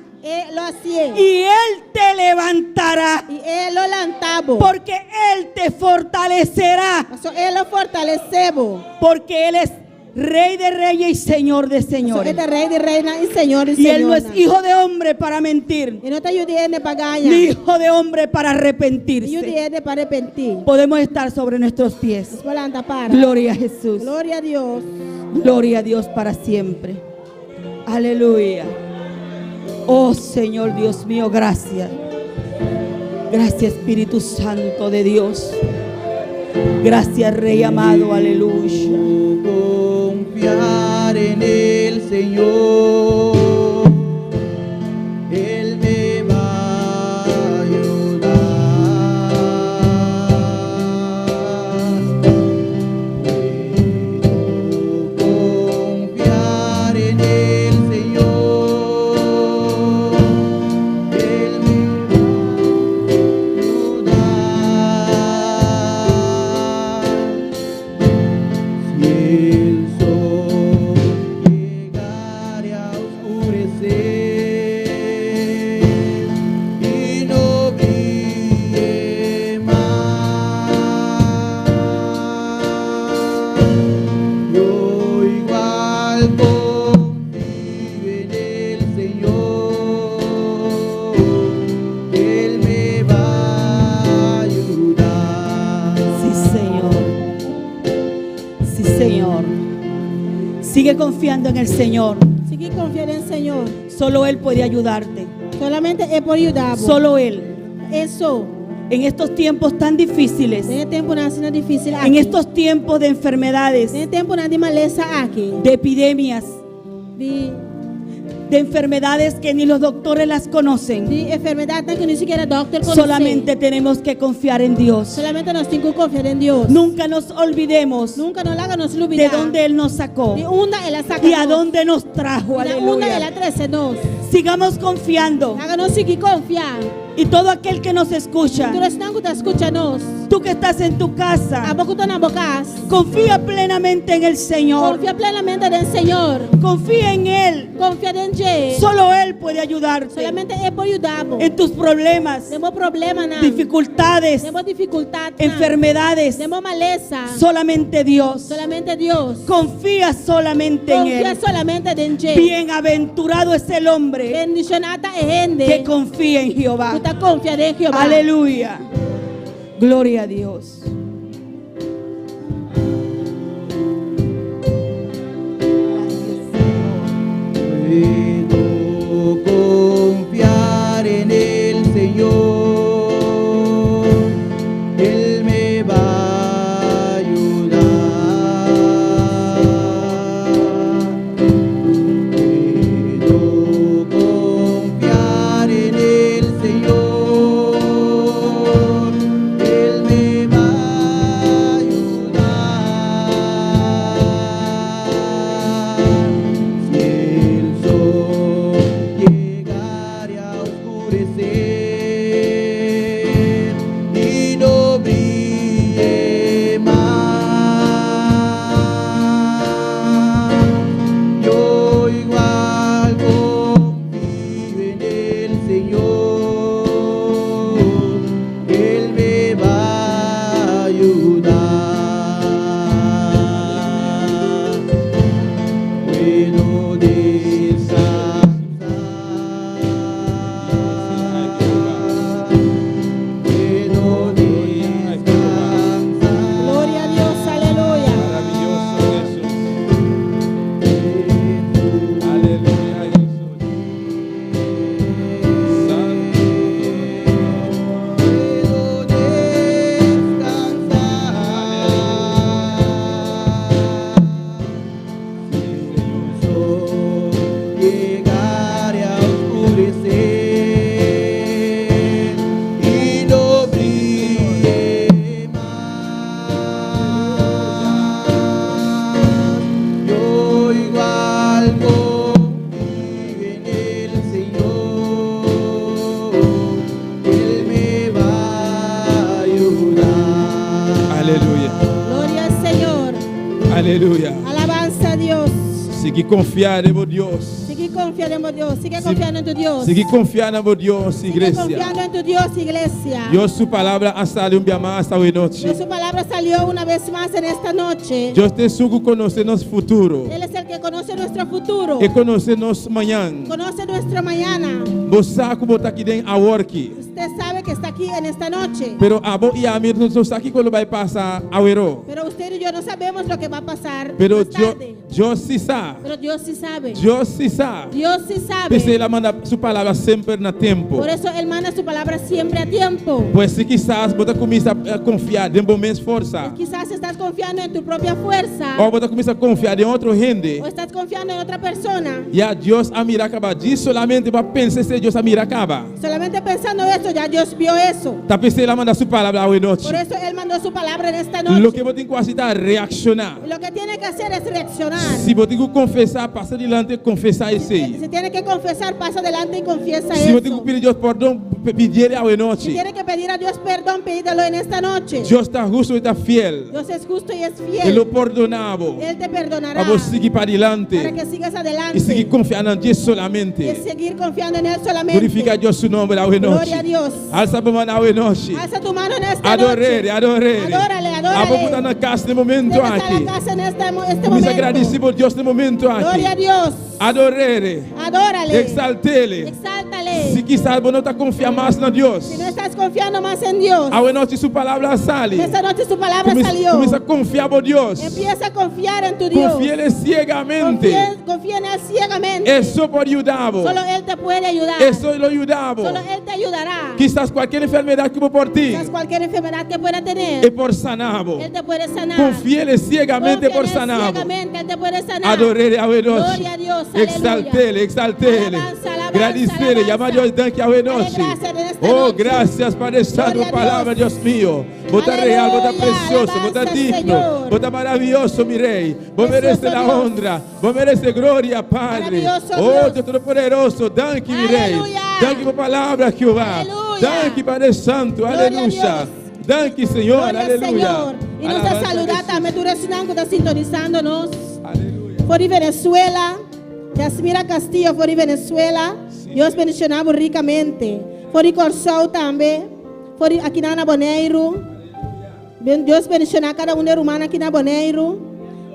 lo hacía y Él te levantará, e ele lo lantabo. porque Él te fortalecerá, Só ele lo fortalecebo. porque Él es Rey de Reyes y Señor de Só Señores. ele é Rei de reina e Senhor de Y Él no Senhor. es hijo de hombre para mentir, E não está ayudando para ganhar. ni hijo de hombre para E arrepentirse. ayudando para arrepentir. Podemos estar sobre nuestros pies. Espalanta para. Gloria a Jesús. Glória a Deus. Gloria a Dios para siempre. Aleluya. Oh Señor Dios mío, gracias. Gracias, Espíritu Santo de Dios. Gracias, Rey amado, aleluya. Confiar en el Señor, Él me va a ayudar. Puedo confiar en el Señor, Él me va a ayudar. Si el sol llegare a oscurecer y no brille más, yo igual confío en el Señor, Él me va a ayudar. Sí, Señor. Sí, Señor. Sigue confiando en el Señor. Sigue confiando en el Señor. Solo Él puede ayudarte. Solamente Él puede ayudar. Solo Él. Eso. En estos tiempos tan difíciles, En el tiempo nace difícil aquí. en estos tiempos de enfermedades, En el tiempo nadie maleza aquí. de epidemias, De de enfermedades que ni los doctores las conocen, enfermedad que ni siquiera doctor conoce. solamente tenemos que confiar en Dios. Solamente nos tengo que confiar en Dios. Nunca nos olvidemos Nunca nos haga nos de olvidar. dónde Él nos sacó De una Él la saca. y a dónde nos trajo. Una Él Aleluya. la 13 nos. Sigamos confiando. Háganos seguir confiar. Y todo aquel que nos escucha, Tú estás que te escúchanos. tú que estás en tu casa, A poco tú no bocas. confía plenamente en el Señor. Confía plenamente en el Señor. Confía en Él. Confía en Él. Solo Él puede ayudarte Solamente Él puede ayudarnos. en tus problemas, Tenemos problemas, ¿no? dificultades, Tenemos dificultad, ¿no? enfermedades. Tenemos maleza. Solamente Dios. Solamente Dios. Confía solamente en Confía Él. solamente en Él. Bienaventurado es el hombre Bendicionata es gente que confía en Jehová. que confía en Jehová. Aleluya. Gloria a Dios. Puedo confiar en el Señor, Él me va a ayudar. Puedo confiar en el Señor, Él me va a ayudar. Si el sol llegare a oscurecer y no brille más, yo igual confío en el Señor, Él me va a ayudar. Puedo descansar, puedo descansar. Gloria a Dios, aleluya. Maravilloso Jesús. Aleluya Jesús. Santo. Llegaré a oscurecer y no brille más, yo igual confío en el Señor, Él me va a ayudar. Aleluya. Gloria al Señor. Aleluya. Alabanza a Dios. Sigue confiar en Dios. Sigue confiando en Dios. Sigue confiando en tu Dios. Sigue confiando en Dios, Sigue iglesia. confiando en tu Dios, iglesia. Dios su palabra ha salido un día más esta noche. Dios, su palabra salió una vez más en esta noche. Dios te sugo conocer nuestro futuro. Él es el que conoce nuestro futuro. E conocer nuestro mañana. Conoce nuestro mañana. Você sabe como está aqui dentro agora aqui. Usted sabe que está aquí en esta noche. Pero a vos y a mí no está aquí cuando va a pasar a verlo. Pero usted y yo no sabemos lo que va a pasar Pero más tarde. Dios sí sabe. Pero Dios sí sabe. Dios sí sabe. Dios sí sabe. Pensei Ele manda sua palavra sempre na tempo. Por eso Él manda su palabra siempre a tiempo. Pois se quizás você começa a confiar em momentos força, Quizás estás confiando en tu propia fuerza ou você começa a confiar em outro gente, o estás confiando en otra persona. e a Deus a miracaba diz solamente para pensar se Deus a miracaba. Solamente pensando eso, ya Dios vio eso. Tá pensei Ele manda sua palavra hoje noite. Por eso Él mandó su palabra en esta Lo noche. que você tem que fazer é reaccionar. Lo que tiene que hacer es reaccionar. Se você tem que confessar, passa adiante e confessar isso aí. Si tiene que confesar, pasa adelante y confiesa Se você tem que eso. pedir Deus perdão, pedir Ele hoje Si noite. tiene que pedir a Dios perdón, pídelo en esta noche. Deus está justo e está fiel. Dios es justo y es Ele o fiel. perdonava Él te perdonará para você seguir para adiante para que sigas adelante e seguir confiando em Deus y solamente. seguir confiando en Él Glorifica solamente. Deus seu nome hoje noite. Gloria a Dios. Alça a mão hoje noite. Alza tu mano en esta Adorere, noche. adorere. Adórale, A boca adórale. na casa no momento Debe estar aqui. en la casa en este Começa a momento. agradecer por Deus no momento Gloria a aqui. Dios. Adorere. Adórale. Exaltele. Exáltale. Se quizás você não está confiando mais na Deus, Si no estás confiando más en Dios, hoje noite sua palavra sale. esta noche su palabra salió. Começa a confiar por Deus. Empieza a confiar en tu Dios. Confia Ele ciegamente. Confía en Él ciegamente. Isso pode ajudar-vos. Solo Él te puede ayudar. Isso lo ajudar-vos. Solo Él te ayudará. Quizás qualquer enfermidade que vos por ti Quizás cualquier enfermedad que pueda é tener, por sanar-vos. Él te puede sanar. Confia Ele ciegamente Confía por en Él sanar-vos. ciegamente, Él te puede sanar. Adorele a noite. Gloria a Dios, aleluya. Exaltele, exaltele. Alabanza, alabanza, Agradecer, alabanza. llamar a Deus danke a Dale noite. gracias en esta Oh, noche. graças Padre Santo, Gloria a palavra, Dios. Deus mío. Bota real, bota Aleluya, precioso, bota alabanza, digno, Señor. bota maravilhoso, mi rei. Vos Precioso merece la Dios. honra, vos merece gloria, Padre. Maravilloso Oh, Dios. Deus Todo-Poderoso, danke, mi rei. Aleluya. Danke por palavra, Jehová. Aleluya. Danke, Padre Santo, Gloria a aleluya. Dios. Danke, Senhor, Gloria al aleluya. Señor. Y nos Alabanza a saluda Jesús. también tu restaurante que está sintonizándonos. Aleluya. Por Venezuela, Yasmira Castillo, por Venezuela. Dios bendicionamos ricamente. Por Corsou también. Por aquí na Boneiro. Dios bendicionar cada una humana aquí na Boneiro.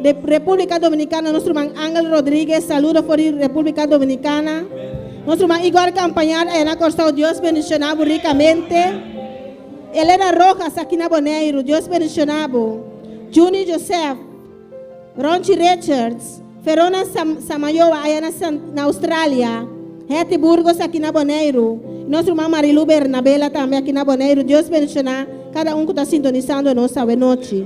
De República Dominicana, nuestro hermano Ángel Rodríguez, saludos por República Dominicana. Nuestro hermano Igor Campañar, allá en Corsou, Dios bendicionamos ricamente. Elena Rojas, aquí na Boneiro, Dios bendicionamos. Juni Joseph, Ronchi Richards, Ferona Samayoa, allá na Austrália. Heti Burgos, aqui na Boneiro. Nosso irmão Marilu Bernabela também aqui na Boneiro. Deus bendicionar cada um que está sintonizando nossa noite.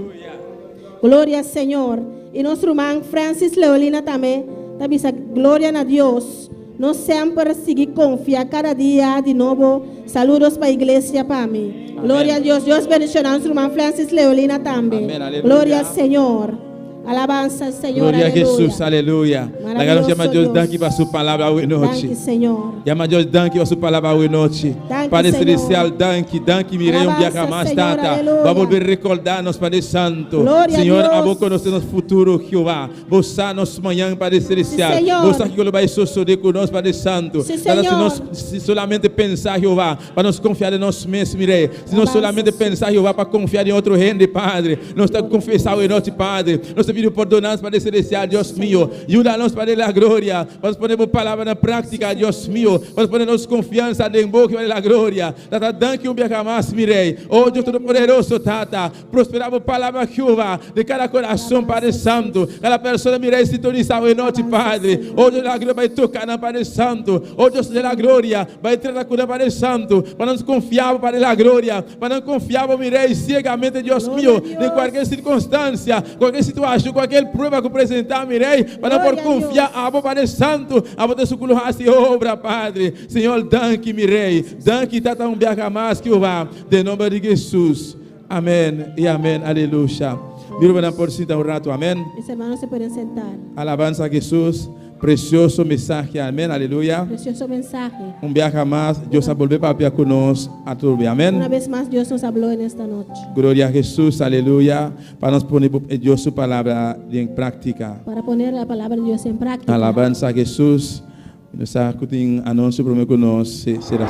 Glória ao Senhor. E nosso irmão Francis Leolina também. Também glória a Deus. Nós sempre seguir confiar cada dia de novo. Saludos para a igreja para mim. Glória a Deus. Deus bendicionar nosso irmão Francis Leolina também. Amém, aleluia. Glória ao Senhor. Alabanza al Señor, Glória a aleluya. Jesus, aleluia. Maravilhoso Agora chama Deus, Deus. danke para sua palavra hoje noite. Danke, Señor. Llama a Deus, danke para sua palavra hoje noite. Danke, Padre Senhor. Celestial, danke, danke, mirei um dia Alabanza, mais, Senhor, tata. aleluia. Vai volver a recordar-nos, Padre Santo. Glória a Senhor, Deus. a boca nós temos futuro, Jeová. Você nos manhã, Padre Celestial. Sim, Senhor. Você que vai suceder conosco, Padre Santo. Sim, Tata, se Senhor. nós se solamente pensar, Jeová, para nos confiar em nós mesmos, mirei. Se nós Alabanza, solamente Senhor. pensar, Jeová, para confiar em outro rende, Padre. Nós temos que confessar o nosso Padre. Nós temos que perdonar, Padre Celestial, Deus mío. Ajuda-nos, Padre, a glória. Vamos poner a palavra na prática, Deus mío. Vamos poner nossa confiança em boca, Padre, a glória. Tata, danke um dia mais, mirei. Oh, Deus Todo-Poderoso, Tata. Prosperar a palavra, Jeová, de cada coração, Padre Santo. Cada pessoa, mirei, sintonizar o nosso Padre. Oh, Deus da glória, vai tocar na Padre Santo. Oh, Deus da glória, vai entrar com o Padre Santo. Para nos confiar, Padre, a glória. Para não confiar, mirei, ciegamente, Deus mío, de qualquer circunstância, qualquer situação, qualquer prova que apresentar, mirei, para não por Glória a confiar, a Padre Santo, a poder suculuar essa obra, Padre. Senhor, danke, mirei. Danke, Tata, um dia mais que vá. De nome de Jesus. Amém e amém. Aleluia. Mira, por si um rato. Amém. Mis hermanos se pueden sentar. Alabanza a Jesús. Precioso mensaje. Amén. Aleluya. Precioso mensaje. Un viaje más. Dios va a volver para hablar con nosotros a todo. Una Amén. vez más Dios nos habló en esta noche. Gloria a Jesús. Aleluya. Para nos poner Dios su palabra en práctica. Para poner la palabra de Dios en práctica. Alabanza a Jesús. Nos está escuchando anuncio primero con nosotros. Será